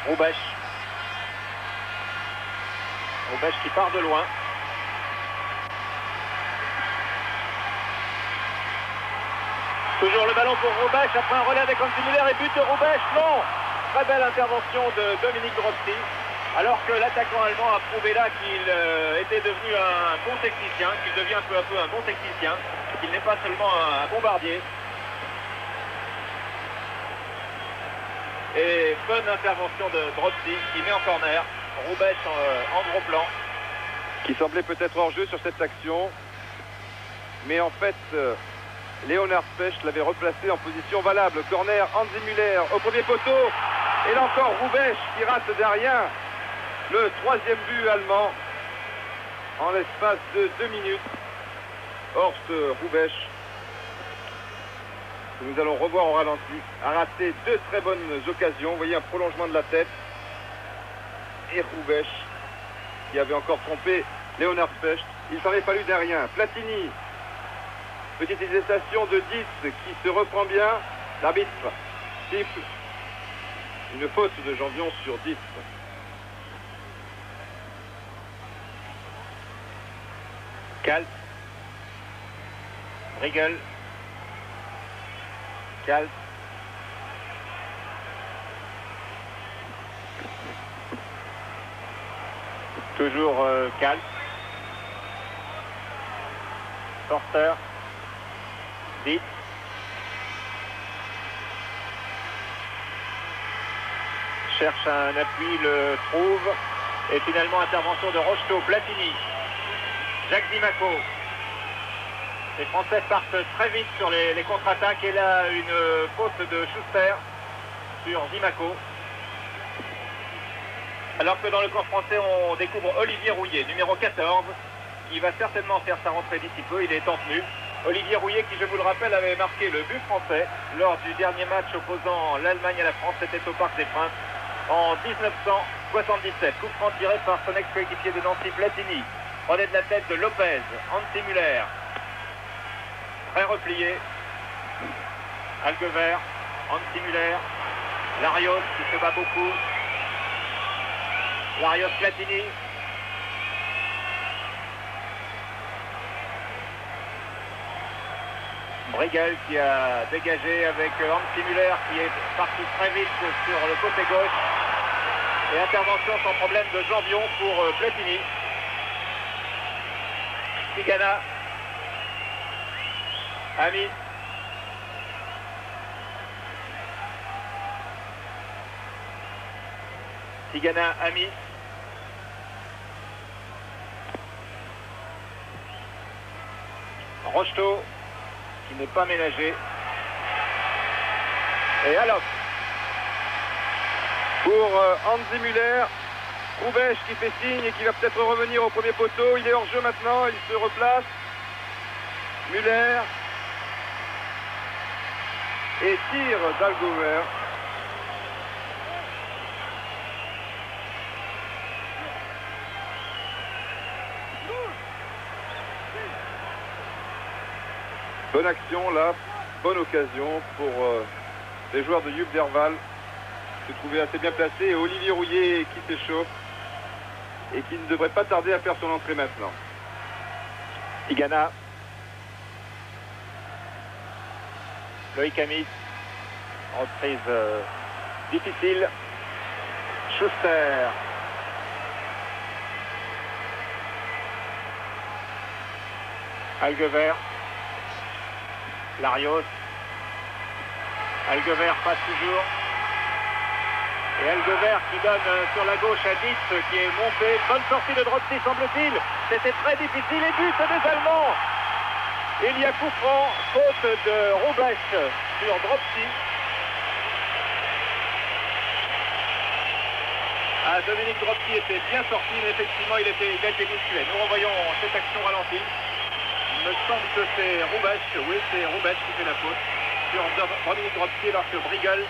Roubesch. Roubesch qui part de loin. Toujours le ballon pour Roubesch après un relais avec Hansi Müller et but de Roubesch. Non, très belle intervention de Dominique Dropsy. Alors que l'attaquant allemand a prouvé là qu'il était devenu un bon technicien, qu'il devient peu à peu un bon technicien, qu'il n'est pas seulement un bombardier. Et bonne intervention de Dropsy qui met en corner. Roubesch en gros plan. Qui semblait peut-être hors jeu sur cette action. Mais en fait, Leonhard Specht l'avait replacé en position valable. Corner, Hansi Müller au premier poteau. Et là encore Roubesch qui rate derrière. Le 3e but allemand en l'espace de 2 minutes. Horst Roubesch, que nous allons revoir au ralenti, a raté 2 très bonnes occasions. Vous voyez un prolongement de la tête. Et Roubesch qui avait encore trompé Leonhard Specht. Il s'en est fallu derrière. Platini. Petite hésitation de Dietz qui se reprend bien. L'arbitre siffle. Une faute de Janvion sur Dietz. Kals. Riegel. Kals. Toujours Kals. Forster. Dietz. Cherche un appui, le trouve. Et finalement, intervention de Rocheteau. Platini. Jacques Zimaco. Les Français partent très vite sur les contre-attaques. Et là, une faute de Schuster sur Zimaco. Alors que dans le camp français, on découvre Olivier Rouillet, numéro 14, qui va certainement faire sa rentrée d'ici peu. Il est en tenue. Olivier Rouillet, qui, je vous le rappelle, avait marqué le but français lors du dernier match opposant l'Allemagne à la France. C'était au Parc des Princes en 1977. Coup franc tiré par son ex-coéquipier de Nancy, Platini. Prenait de la tête de Lopez, Hansi Müller. Très replié. Alguevert, Hansi Müller. Larios qui se bat beaucoup. Larios, Platini. Brigel qui a dégagé avec Hansi Müller qui est parti très vite sur le côté gauche. Et intervention sans problème de Janvion pour Platini. Tigana. Amis. Tigana, Amis. Rocheteau qui n'est pas ménagé. Et Alop. Pour Hansi Müller, Roubesch qui fait signe et qui va peut-être revenir au premier poteau. Il est hors jeu maintenant, il se replace. Müller. Et tire d'Algovert. Bonne action là, bonne occasion pour les joueurs de Jupp Derval. Se trouver assez bien placé, et Olivier Rouillet qui s'échauffe et qui ne devrait pas tarder à faire son entrée maintenant. Tigana. Loïc Amis. Reprise difficile. Schuster. Alguevert. Larios. Alguevert passe toujours. Et Alguevert qui donne sur la gauche à Dietz qui est monté. Bonne sortie de Dropsy semble-t-il. C'était très difficile et but des Allemands. Il y a coup franc, faute de Roubesch sur Dropsy. Ah, Dominique Dropsy était bien sorti, mais effectivement il a été bousculé. Nous revoyons cette action ralentie. Il me semble que c'est Roubesch, oui c'est Roubesch qui fait la faute sur Dominique Dropsy alors que Brigel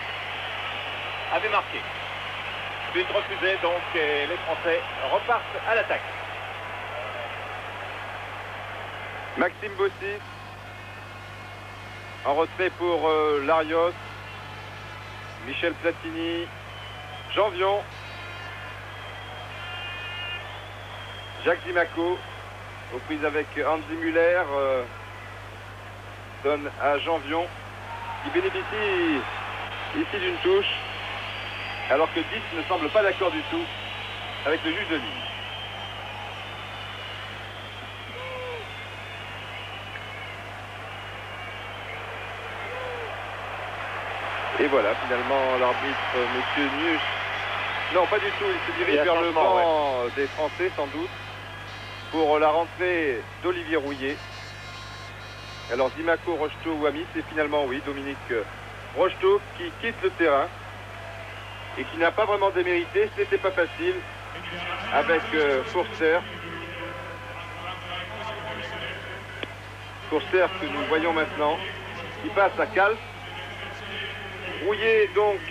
avait marqué. But refusé donc et les Français repartent à l'attaque. Maxime Bossis en retrait pour Larios, Michel Platini, Janvion, Jacques Zimaco aux prises avec Hansi Müller, donne à Janvion qui bénéficie ici d'une touche alors que Dietz ne semble pas d'accord du tout avec le juge de ligne. Et voilà, finalement, l'arbitre, Monsieur Nius, non, pas du tout, il se dirige vers le banc des Français, sans doute, pour la rentrée d'Olivier Rouillet. Alors, Zimaco, Rocheteau ou Amis, c'est finalement, oui, Dominique Rocheteau qui quitte le terrain et qui n'a pas vraiment démérité, c'était pas facile, avec Forster. Forster que nous voyons maintenant, qui passe à Calf. Rouillet, donc,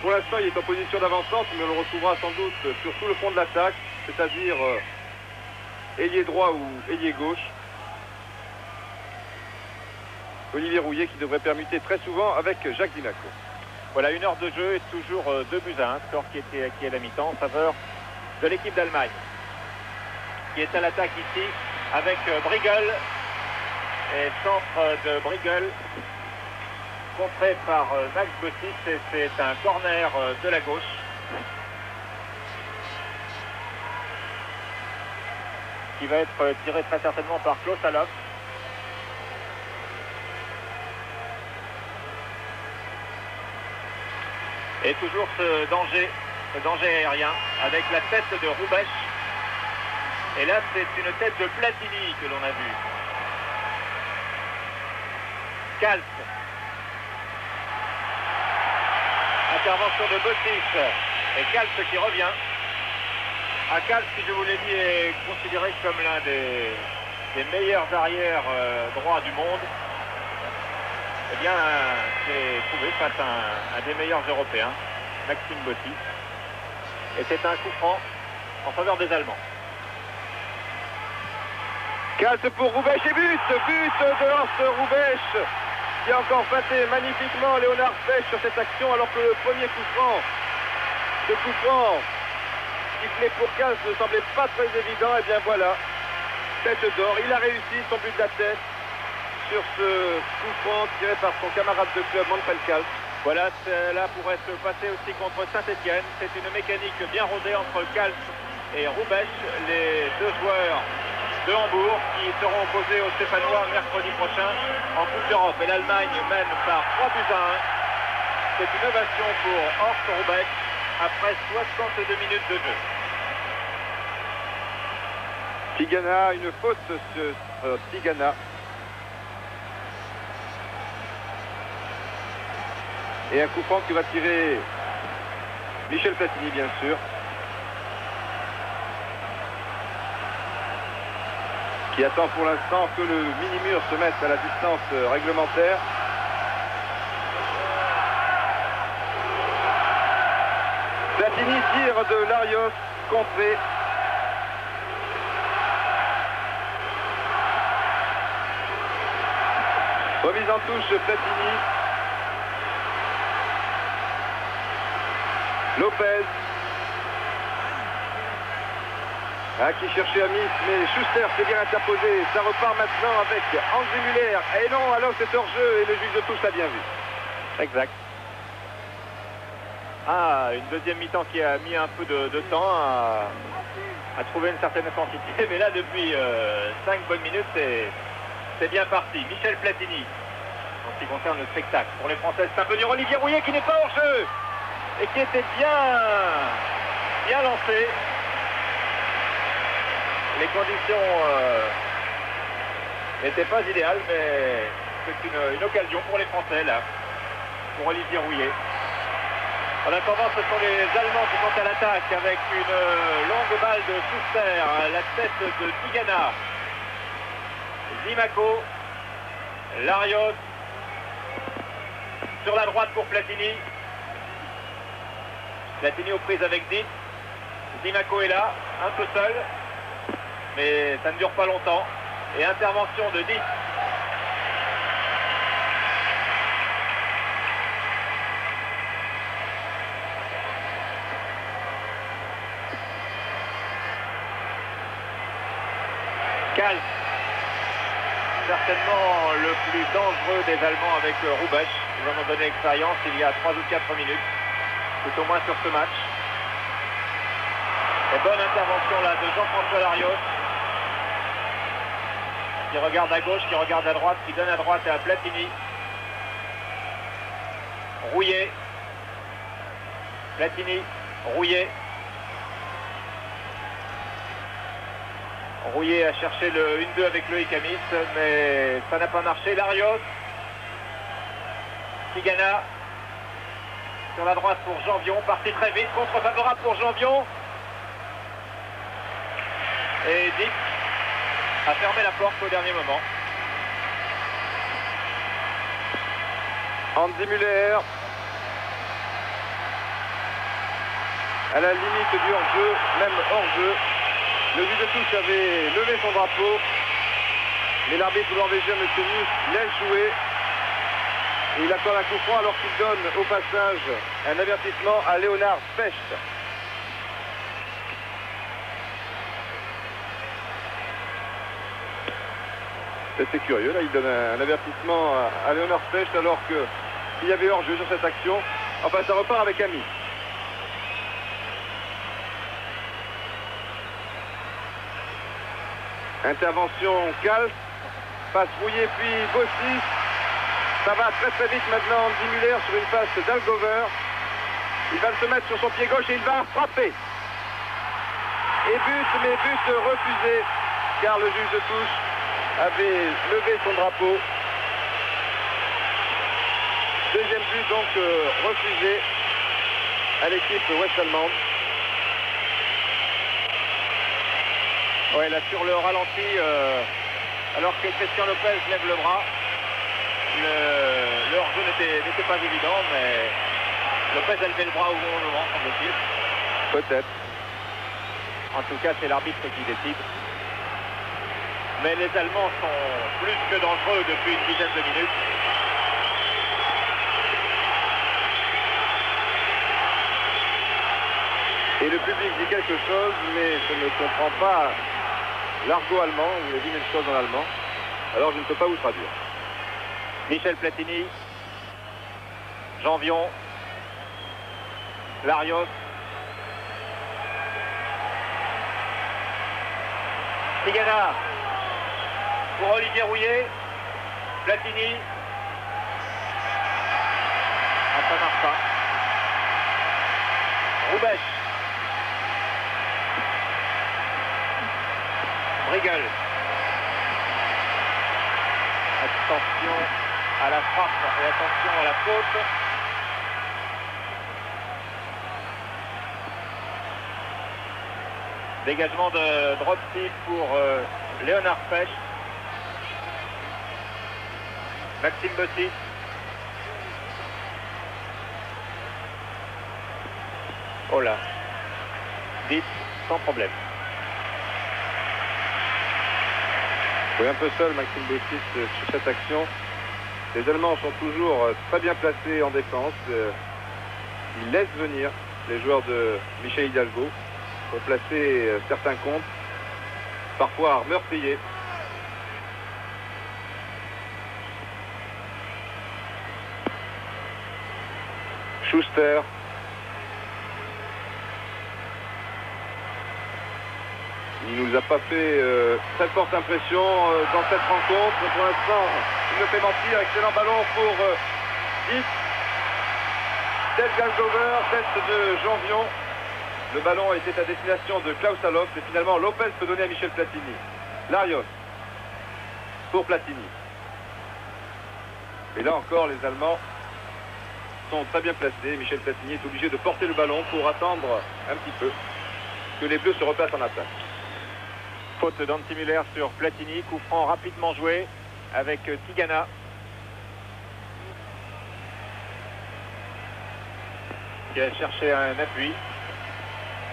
pour l'instant, il est en position d'avancante, mais on le retrouvera sans doute sur tout le fond de l'attaque, c'est-à-dire ailier droit ou ailier gauche. Olivier Rouillet qui devrait permuter très souvent avec Jacques Zimaco. Voilà, 1 heure de jeu et toujours 2-1, score qui était acquis à la mi-temps en faveur de l'équipe d'Allemagne, qui est à l'attaque ici avec Brigel et centre de Brigel. Contré par Max Bossis et c'est un corner de la gauche. qui va être tiré très certainement par Klaus Allofs. Et toujours ce danger aérien avec la tête de Hrubesch. Et là, c'est une tête de Platini que l'on a vue. Kals. Intervention de Bossis. Et Kals qui revient. Kals, qui je vous l'ai dit, est considéré comme l'un des meilleurs arrières droits du monde. Eh bien, c'est trouvé face à un des meilleurs Européens, Maxime Bossis. Et c'est un coup franc en faveur des Allemands. Kals pour Hrubesch et but de Horst Hrubesch, qui a encore battu magnifiquement Leonard Fesch sur cette action, alors que le premier coup franc sifflé pour Kals ne semblait pas très évident. Et bien voilà, tête d'or, il a réussi son but de la tête sur ce coup franc tiré par son camarade de club Manfred Kals. Voilà, cela pourrait se passer aussi contre Saint-Etienne. C'est une mécanique bien rodée entre Kals et Hrubesch, les deux joueurs de Hambourg qui seront opposés aux Stéphanois mercredi prochain en Coupe d'Europe. Et l'Allemagne mène par 3-1. C'est une ovation pour Horst Hrubesch après 62 minutes de jeu. Tigana, une faute sur Tigana. Et un coup franc qui va tirer Michel Platini, bien sûr. Qui attend pour l'instant que le mini-mur se mette à la distance réglementaire. Platini tire de Larios, contré. Remise en touche Platini. Lopez. Qui cherchait Amis, mais Schuster s'est bien interposé. Ça repart maintenant avec André Muller. Et non, alors c'est hors-jeu et le juge de touche l'a bien vu. Exact. Une deuxième mi-temps qui a mis un peu de temps à trouver une certaine intensité. Mais là, depuis 5 bonnes minutes, c'est bien parti. Michel Platini, en ce qui concerne le spectacle. Pour les Français, c'est un peu dur. Olivier Rouillet qui n'est pas hors-jeu et qui était bien lancé. Les conditions n'étaient pas idéales, mais c'est une occasion pour les Français, là, pour Olivier Rouillet. En attendant, ce sont les Allemands qui sont à l'attaque avec une longue balle de Schuster, la tête de Tigana, Zimaco, Larios, sur la droite pour Platini. Platini aux prises avec Dietz. Zimaco est là, un peu seul. Mais ça ne dure pas longtemps. Et intervention de Dietz. Kals, certainement le plus dangereux des Allemands avec Hrubesch. Ils en ont donné expérience il y a 3 ou 4 minutes. Tout au moins sur ce match. Et bonne intervention là de Jean-François Larios. Qui regarde à gauche, qui regarde à droite, qui donne à droite à Platini. Rouillet. Platini, Rouillet. Rouillet a cherché le 1-2 avec Loïc Amis, mais ça n'a pas marché. Larios. Tigana. Sur la droite pour Janvion, parti très vite, contre favorable pour Janvion. Et Dietz a fermé la porte au dernier moment. Andy Muller. À la limite du hors-jeu, même hors-jeu. Le juge de touche avait levé son drapeau. Mais l'arbitre norvégien, M. Nuss, laisse jouer. Et il accorde un coup franc alors qu'il donne au passage un avertissement à Leonard Fesch. C'est curieux, là il donne un avertissement à Leonard Fesch alors qu'il y avait hors-jeu sur cette action. Enfin ça repart avec Amis. Intervention Kals. Passe rouillée puis Bossis. Ça va très très vite maintenant. Andy Muller sur une passe d'Algover. Il va se mettre sur son pied gauche et il va frapper. Et but, mais but refusé, car le juge de touche avait levé son drapeau. Deuxième but donc refusé à l'équipe ouest-allemande. Ouais, là sur le ralenti, alors que Christian Lopez lève le bras, le hors-jeu n'était pas évident, mais Lopez a levé le bras au bon moment, semble-t-il. Peut-être. En tout cas, c'est l'arbitre qui décide. Mais les Allemands sont plus que dangereux depuis une dizaine de minutes. Et le public dit quelque chose, mais je ne comprends pas l'argot allemand. Vous avez dit une chose en allemand. Alors je ne peux pas vous traduire. Michel Platini, Janvion, Larios, Tigana pour Olivier Rouillet, Platini. Ah, ça marche pas. Roubaix. Brigel. Attention à la frappe et attention à la faute. Dégagement de Dropsy pour Léonard Pech. Maxime Bossis. Oh là. Vite, sans problème. Oui, un peu seul Maxime Bossis sur cette action. Les Allemands sont toujours très bien placés en défense. Ils laissent venir les joueurs de Michel Hidalgo pour placer certains comptes, parfois meurtriers. Schuster. Il ne nous a pas fait très forte impression dans cette rencontre. Pour l'instant, il me fait mentir. Excellent ballon pour Dietz. Tête d'Algover, tête de Janvion. Le ballon était à destination de Klaus Allofs et finalement Lopez peut donner à Michel Platini. Larios pour Platini. Et là encore, les Allemands sont très bien placés. Michel Platini est obligé de porter le ballon pour attendre un petit peu que les Bleus se replacent en attaque. Faute d'Andy Muller sur Platini, coup franc rapidement joué avec Tigana. Qui a cherché un appui.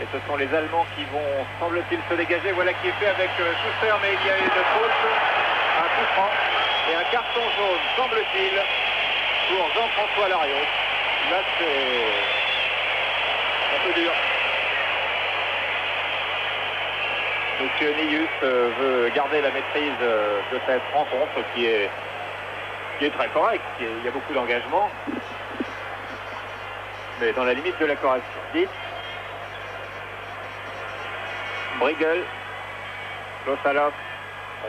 Et ce sont les Allemands qui vont, semble-t-il, se dégager. Voilà qui est fait avec Schuster, mais il y a une faute, un coup franc et un carton jaune, semble-t-il, pour Jean-François Larios. Là, c'est un peu dur. Monsieur Nius veut garder la maîtrise de cette rencontre qui est très correcte. Il y a beaucoup d'engagement, mais dans la limite de la correction. Dites. Brigel, Losalov,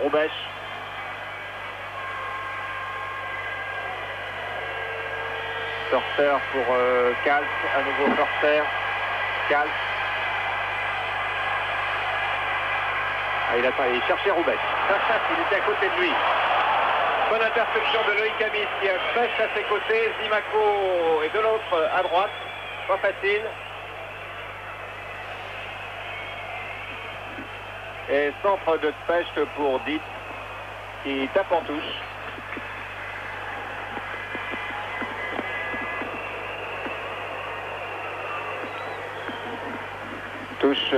Roubaix. Förster pour Kals, à nouveau Förster. Kals. Ah, il cherchait Roubaix. Il était à côté de lui. Bonne interception de Loïc Amis qui a Pech à ses côtés. Zimaco et de l'autre à droite. Pas facile. Et centre de Specht pour Dietz qui tape en touche. Touche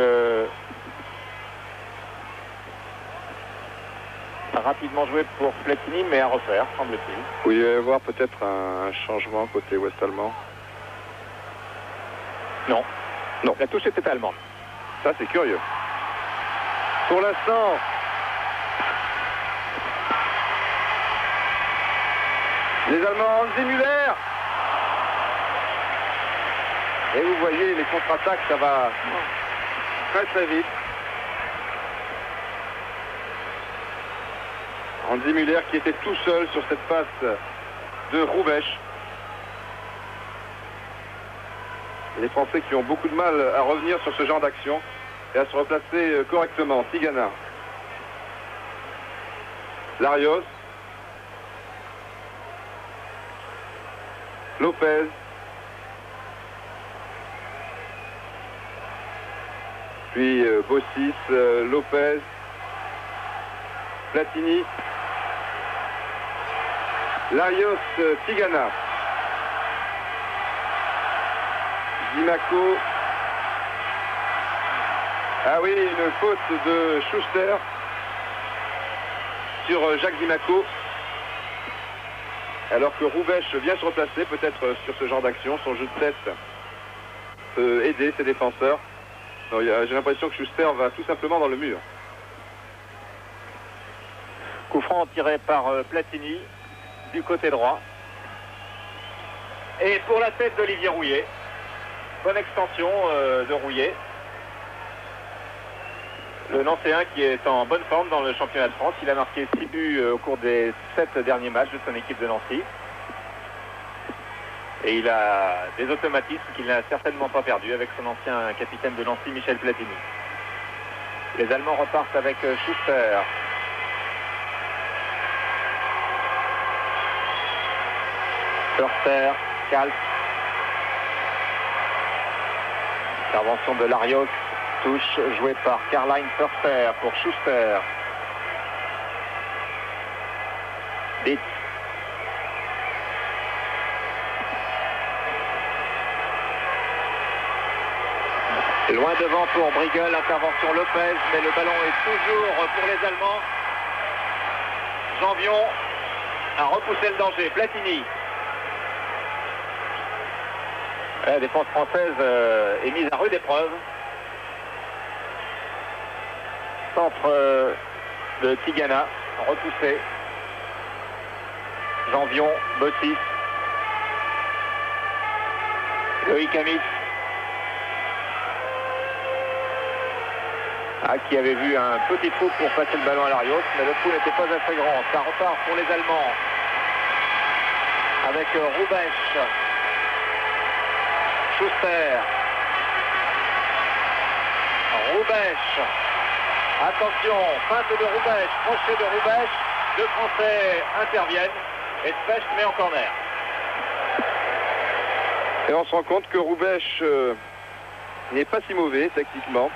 rapidement joué pour Platini, mais à refaire, semble-t-il. Vous pouvez y avoir peut-être un changement côté ouest-allemand? Non. Non, la touche était allemande. Ça, c'est curieux. Pour l'instant, les Allemands, Hansi Müller. Et vous voyez, les contre-attaques, ça va très très vite. Andy Muller qui était tout seul sur cette passe de Hrubesch. Les Français qui ont beaucoup de mal à revenir sur ce genre d'action et à se replacer correctement. Tigana. Larios. Lopez. Puis Bossis, Lopez. Platini. Larios, Tigana. Zimaco. Ah oui, une faute de Schuster sur Jacques Zimaco. Alors que Hrubesch vient se replacer peut-être sur ce genre d'action. Son jeu de tête peut aider ses défenseurs. J'ai l'impression que Schuster va tout simplement dans le mur. Coup franc tiré par Platini du côté droit. Et pour la tête d'Olivier Rouillet. Bonne extension de Rouillet. Le Nancéen qui est en bonne forme dans le championnat de France. Il a marqué 6 buts au cours des 7 derniers matchs de son équipe de Nancy. Et il a des automatismes qu'il n'a certainement pas perdus avec son ancien capitaine de Nancy, Michel Platini. Les Allemands repartent avec Schuster. Förster, Kalf. Intervention de Larios. Touche jouée par Karl-Heinz Förster pour Schuster. Dietz. Loin devant pour Briegel, intervention Lopez, mais le ballon est toujours pour les Allemands. Janvion a repoussé le danger. Platini. La défense française est mise à rude épreuve. Centre de Tigana, repoussé. Janvion, Bossis. Loïc Amis. Qui avait vu un petit trou pour passer le ballon à Larios, mais le trou n'était pas assez grand. Ça repart pour les Allemands. Avec Hrubesch. Schuster. Hrubesch. Attention, feinte de Hrubesch, crochet de Hrubesch. Deux Français interviennent et Specht met en corner. Et on se rend compte que Hrubesch n'est pas si mauvais techniquement.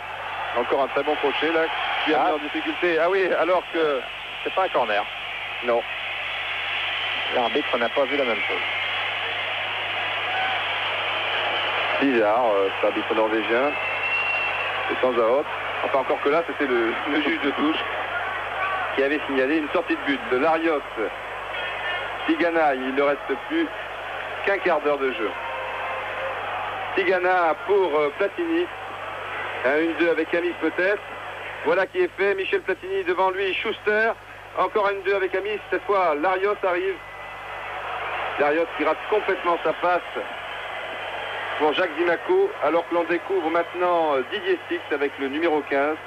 Encore un très bon crochet là qui a mis en difficulté. Ah oui, alors que c'est pas un corner. Non. L'arbitre n'a pas vu la même chose. Bizarre, cet arbitre norvégien. De temps à autre. Enfin encore que là, c'était le juge de touche qui avait signalé une sortie de but de Larios. Tigana, il ne reste plus qu'un quart d'heure de jeu. Tigana pour Platini. Un 1-2 avec Amis peut-être. Voilà qui est fait. Michel Platini devant lui. Schuster. Encore un 1-2 avec Amis. Cette fois, Larios arrive. Larios qui rate complètement sa passe pour Jacques Zimaco. Alors que l'on découvre maintenant Didier Six avec le numéro 15.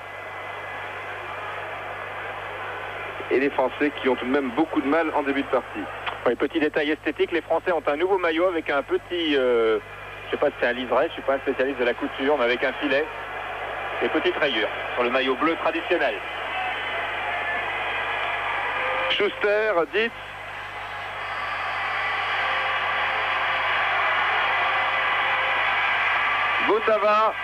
Et les Français qui ont tout de même beaucoup de mal en début de partie. Oui, petit détail esthétique. Les Français ont un nouveau maillot avec un petit... je sais pas si c'est un liseré. Je ne suis pas un spécialiste de la couture, mais avec un filet. Et petite rayure sur le maillot bleu traditionnel. Schuster, Dietz. Votava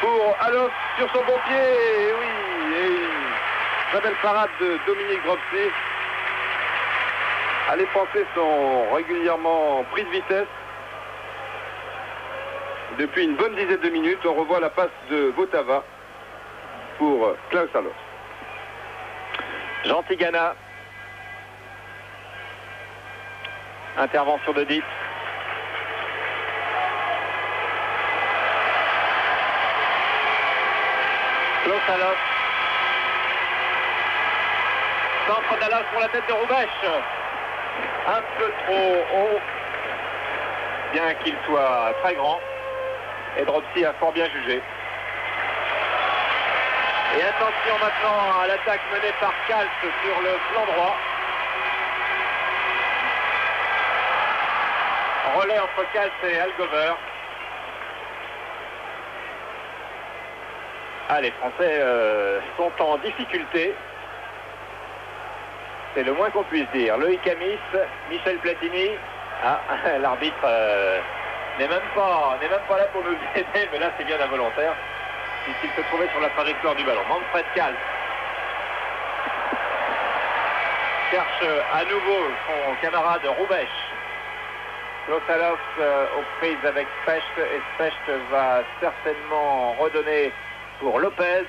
pour Alof sur son bon pied. Et oui, et une très belle parade de Dominique Dropsy. Les Français sont régulièrement pris de vitesse. Depuis une bonne dizaine de minutes, on revoit la passe de Votava pour Klaus Alof. Jean Tigana. Intervention de Dietz. Klaus Alof. Centre d'Alof pour la tête de Hrubesch. Un peu trop haut, bien qu'il soit très grand. Et Dropsy a fort bien jugé. Et attention maintenant à l'attaque menée par Kals sur le flanc droit. Relais entre Kals et Algover. Ah, les Français sont en difficulté. C'est le moins qu'on puisse dire. Loïc Amis, Michel Platini. Ah, l'arbitre n'est même pas là pour nous aider, mais là c'est bien involontaire, puisqu'il se trouvait sur la trajectoire du ballon. Manfred Kals cherche à nouveau son camarade Roubesch. Klosalov aux prises avec Specht, et Specht va certainement redonner pour Lopez.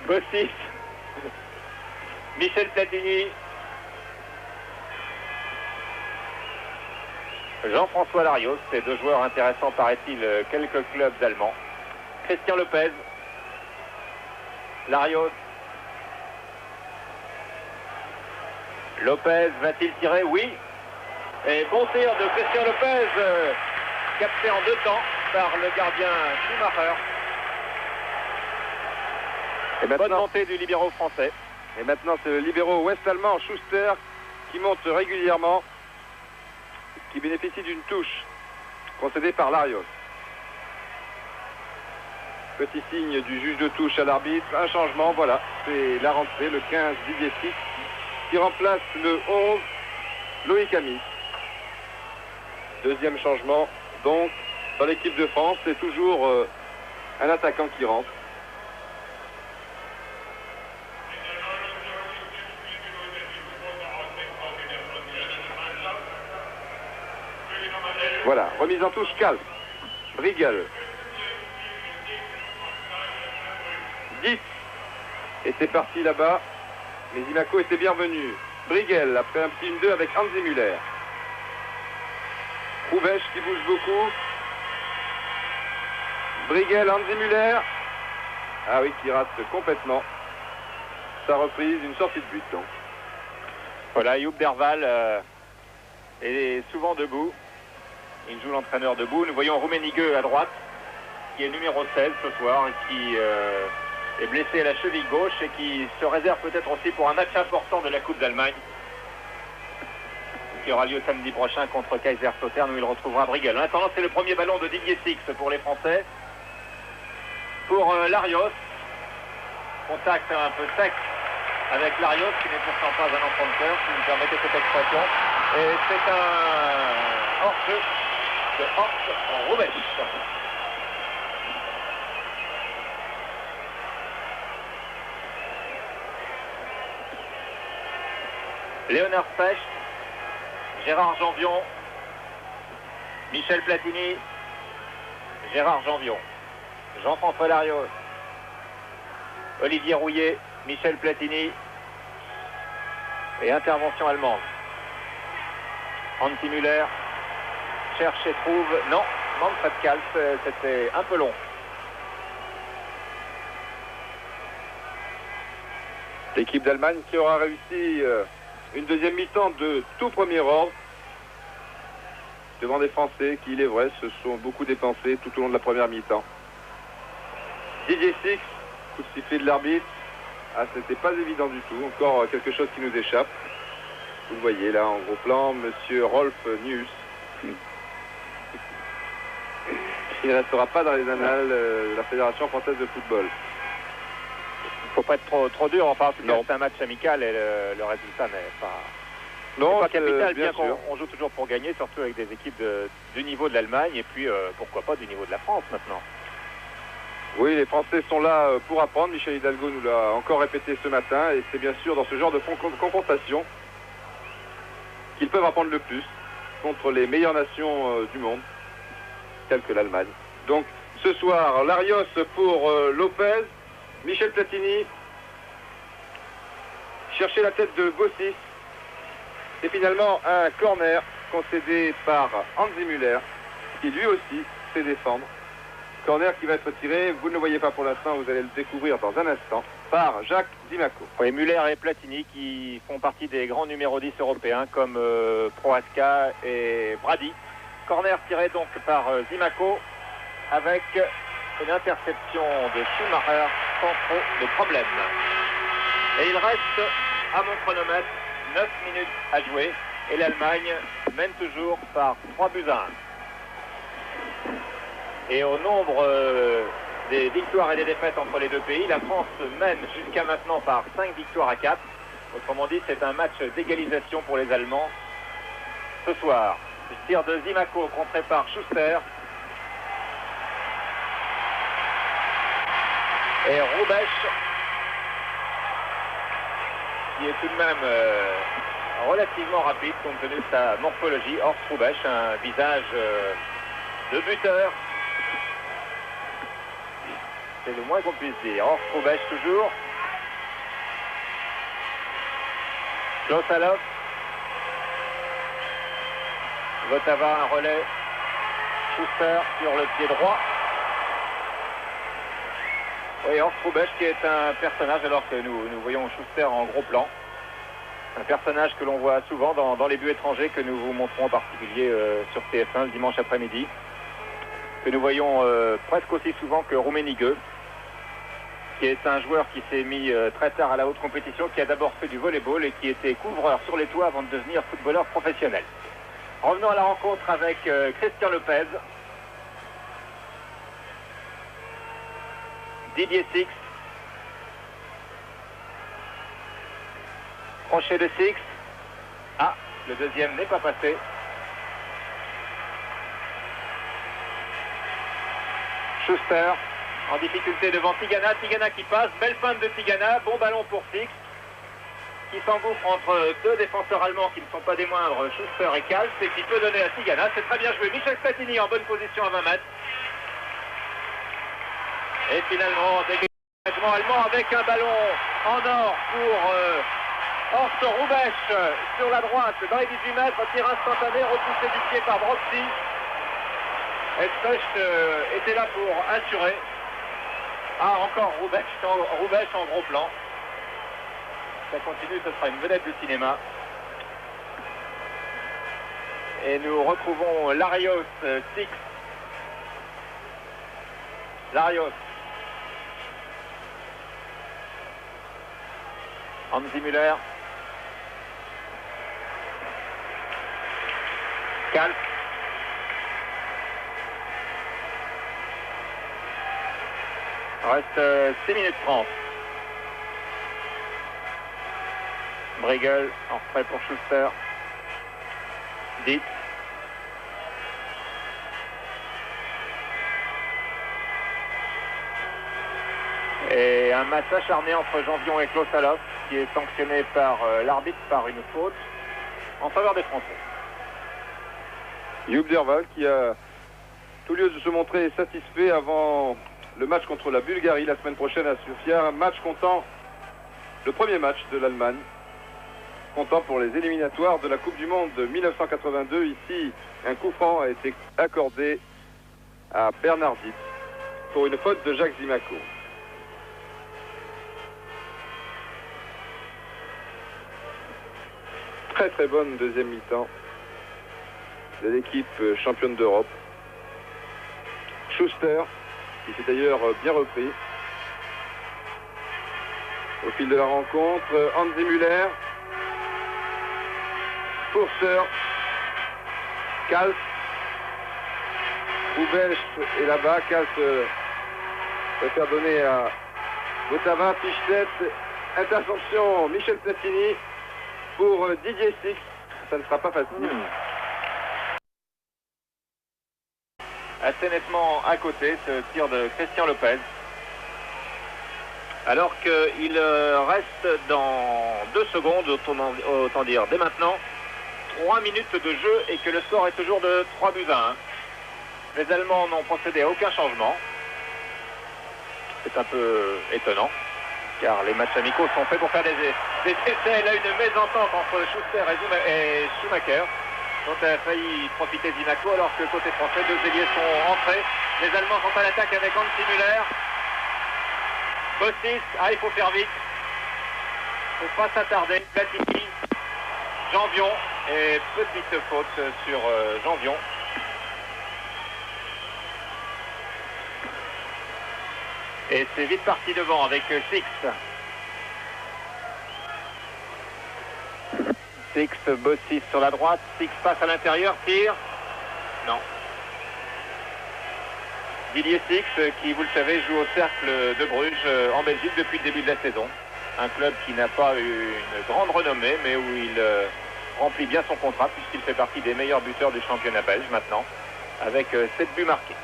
Bossis, Michel Platini, Jean-François Larios, ces deux joueurs intéressants, paraît-il, quelques clubs allemands. Christian Lopez, Larios. Lopez va-t-il tirer? Oui. Et bon tir de Christian Lopez, capté en 2 temps par le gardien Schumacher. Et bonne montée du libéro français. Et maintenant, c'est le libéro ouest-allemand Schuster qui monte régulièrement, qui bénéficie d'une touche concédée par Larios. Petit signe du juge de touche à l'arbitre, un changement, voilà, c'est la rentrée, le 15 Didier Six, qui remplace le 11 Loïc Amis. Deuxième changement, donc, dans l'équipe de France, c'est toujours un attaquant qui rentre. Voilà, remise en touche, Kals, Briegel. 10. Et c'est parti là-bas. Mais Zimaco était bienvenu. Briegel, après un petit 1-2 avec Hansi Müller. Roubesch qui bouge beaucoup. Briegel, Hansi Müller. Ah oui, qui rate complètement sa reprise, une sortie de but. Donc. Voilà, Joop Derval est souvent debout. Il joue l'entraîneur debout. Nous voyons Rummenigge à droite, qui est numéro 16 ce soir, qui est blessé à la cheville gauche et qui se réserve peut-être aussi pour un match important de la Coupe d'Allemagne, qui aura lieu samedi prochain contre Kaiserslautern, où il retrouvera Briegel. En attendant, c'est le premier ballon de Didier Six pour les Français. Pour Larios, contact un peu sec avec Larios, qui n'est pourtant pas un enfant de cœur, si vous me permettez cette expression. Et c'est un hors-jeu de Horst Roubesch. Léonard Specht, Gérard Janvion, Michel Platini, Gérard Janvion, Jean-François Larios, Olivier Rouillet, Michel Platini et intervention allemande. Hansi Müller cherche et trouve, non, Manfred Kals, c'était un peu long. L'équipe d'Allemagne qui aura réussi une deuxième mi-temps de tout premier ordre devant des Français qui, il est vrai, se sont beaucoup dépensés tout au long de la première mi-temps. Didier Six, coup de sifflet de l'arbitre. Ah, c'était pas évident du tout. Encore quelque chose qui nous échappe. Vous le voyez là en gros plan, monsieur Rolf Nuss. Il ne restera pas dans les annales de la Fédération française de football. Il ne faut pas être trop dur, enfin en tout cas c'est un match amical et le résultat n'est pas, non, pas capital, bien sûr. qu'on joue toujours pour gagner, surtout avec des équipes du niveau de l'Allemagne et puis pourquoi pas du niveau de la France maintenant. Oui, les Français sont là pour apprendre, Michel Hidalgo nous l'a encore répété ce matin, et c'est bien sûr dans ce genre de confrontation qu'ils peuvent apprendre le plus contre les meilleures nations du monde, telles que l'Allemagne. Donc ce soir, Larios pour Lopez, Michel Platini chercher la tête de Bossis, et finalement un corner concédé par Hansi Müller, qui lui aussi sait défendre. Corner qui va être tiré, vous ne le voyez pas pour l'instant, vous allez le découvrir dans un instant, par Jacques Zimaco. Oui, Müller et Platini qui font partie des grands numéros 10 européens comme Prohaska et Brady. Corner tiré donc par Zimaco avec une interception de Schumacher sans trop de problème. Et il reste, à mon chronomètre, 9 minutes à jouer. Et l'Allemagne mène toujours par 3-1. Et au nombre des victoires et des défaites entre les deux pays, la France mène jusqu'à maintenant par 5 victoires à 4. Autrement dit, c'est un match d'égalisation pour les Allemands ce soir. Le tir de Zimaco contré par Schuster. Et Hrubesch, qui est tout de même relativement rapide compte tenu de sa morphologie. Horst Hrubesch, un visage de buteur. C'est le moins qu'on puisse dire. Horst Hrubesch toujours. Klosalow. Votava, un relais. Schuster sur le pied droit. Oui, Horst Hrubesch qui est un personnage, alors que nous voyons Schuster en gros plan. Un personnage que l'on voit souvent dans les buts étrangers que nous vous montrons en particulier sur TF1 le dimanche après-midi. Que nous voyons presque aussi souvent que Rummenigge, qui est un joueur qui s'est mis très tard à la haute compétition, qui a d'abord fait du volleyball et qui était couvreur sur les toits avant de devenir footballeur professionnel. Revenons à la rencontre avec Christian Lopez. Didier Six. Crochet de Six. Ah, le deuxième n'est pas passé. Schuster en difficulté devant Tigana. Tigana qui passe. Belle feinte de Tigana. Bon ballon pour Six, qui s'engouffre entre deux défenseurs allemands qui ne sont pas des moindres, Schuster et Kals, et qui peut donner à Tigana. C'est très bien joué. Michel Platini en bonne position à 20 mètres. Et finalement, dégagement allemand avec un ballon en or pour Horst Hrubesch sur la droite dans les 18 mètres. Tir instantané repoussé du pied par Broxy. Esprecht était là pour assurer. Ah, encore Hrubesch en gros plan. Ça continue, ce sera une vedette du cinéma. Et nous retrouvons Larios Six. Larios. Hansi Müller. Kals. Reste 6 minutes 30. Brigel en retrait pour Schuster. Dietz. Et un match acharné entre Janvion et Klosalow, qui est sanctionné par l'arbitre par une faute en faveur des Français. Joop Derval qui a tout lieu de se montrer satisfait avant le match contre la Bulgarie la semaine prochaine à Sofia. Un match comptant le premier match de l'Allemagne, comptant pour les éliminatoires de la Coupe du Monde de 1982. Ici, un coup franc a été accordé à Bernard Dietz pour une faute de Jacques Zimaco. Très très bonne deuxième mi-temps de l'équipe championne d'Europe. Schuster, qui s'est d'ailleurs bien repris au fil de la rencontre. Hansi Müller, Forster, Kals, Hrubesch est là-bas. Kals préfère donner à Votava, Fichtett, interception Michel Platini pour Didier Six. Ça ne sera pas facile. Assez nettement à côté, ce tir de Christian Lopez. Alors qu'il reste dans 2 secondes, autant dire dès maintenant, 3 minutes de jeu et que le score est toujours de 3-1. Les Allemands n'ont procédé à aucun changement. C'est un peu étonnant, car les matchs amicaux sont faits pour faire des essais. Là, une mésentente entre Schuster et Schumacher, dont a failli profiter Zimaco, alors que côté français, 2 ailiers sont rentrés. Les Allemands sont à l'attaque avec Hansi Müller. Bossis, il faut faire vite. Il ne faut pas s'attarder. Platini, Janvion, et petite faute sur Janvion. Et c'est vite parti devant avec Six. Six, Bossis sur la droite. Six passe à l'intérieur, tire. Non. Didier Six, qui, vous le savez, joue au Cercle de Bruges en Belgique depuis le début de la saison. Un club qui n'a pas eu une grande renommée, mais où il remplit bien son contrat, puisqu'il fait partie des meilleurs buteurs du championnat belge maintenant, avec 7 buts marqués.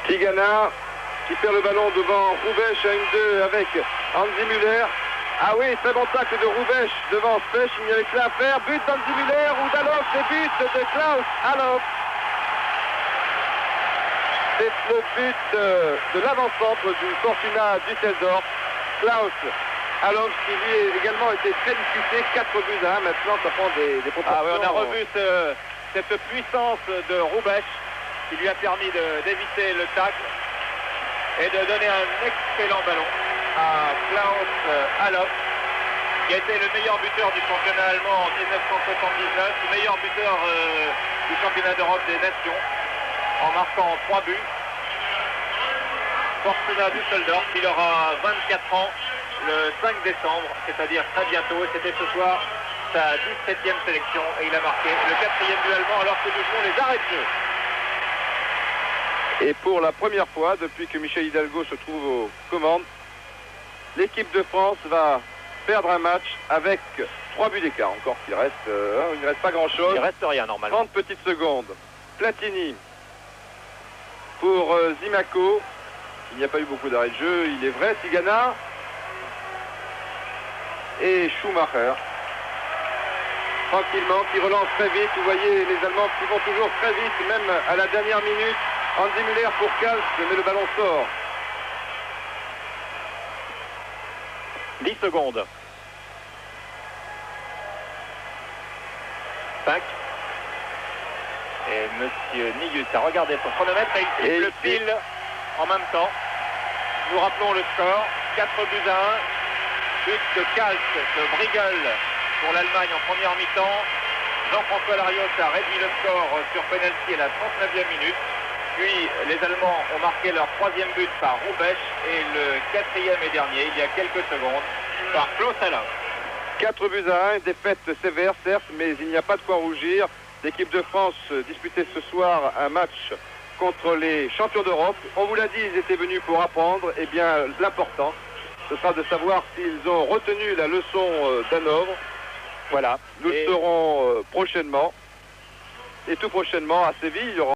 Tigana qui perd le ballon devant Roubesch à 1-2 avec Hansi Müller. Ah oui, très bon tacle de Roubesch devant Spech, il n'y avait que là à faire. But d'Hansi Müller ou d'Alof, et but de Klaus Alof. C'est le but de l'avant-centre du Fortuna Düsseldorf. Klaus Alof qui lui a également été très discuté, 4-1. Maintenant ça prend des proportions. Ah oui, on a revu cette puissance de Roubesch qui lui a permis d'éviter le tacle et de donner un excellent ballon à Klaus Alof, qui a été le meilleur buteur du championnat allemand en 1979, le meilleur buteur du championnat d'Europe des Nations, en marquant 3 buts. Fortuna Düsseldorf, il aura 24 ans le 5 décembre, c'est-à-dire très bientôt, et c'était ce soir sa 17e sélection, et il a marqué le 4e but allemand alors que nous jouons les arrêts de jeu. Et pour la première fois, depuis que Michel Hidalgo se trouve aux commandes, l'équipe de France va perdre un match avec 3 buts d'écart. Encore qu'il reste, il ne reste pas grand-chose. Il reste rien normalement. 30 petites secondes. Platini pour Zimaco. Il n'y a pas eu beaucoup d'arrêts de jeu, il est vrai. Tigana et Schumacher. Tranquillement, qui relance très vite. Vous voyez les Allemands qui vont toujours très vite, même à la dernière minute. Hansi Müller pour Kals, mais le ballon sort. 10 secondes. 5. Et Monsieur Nigus a regardé son chronomètre et il siffle pile en même temps. Nous rappelons le score. 4 buts à 1. But de Kals, de Brigel pour l'Allemagne en première mi-temps. Jean-François Larios a réduit le score sur penalty à la 39e minute. Puis les Allemands ont marqué leur 3e but par Roubesch et le 4e et dernier, il y a quelques secondes, par Klaus Alof. 4 buts à 1, une défaite sévère certes, mais il n'y a pas de quoi rougir. L'équipe de France disputait ce soir un match contre les champions d'Europe. On vous l'a dit, ils étaient venus pour apprendre. Eh bien, l'important, ce sera de savoir s'ils ont retenu la leçon d'Hanovre. Voilà, nous le saurons prochainement. Et tout prochainement à Séville, il y aura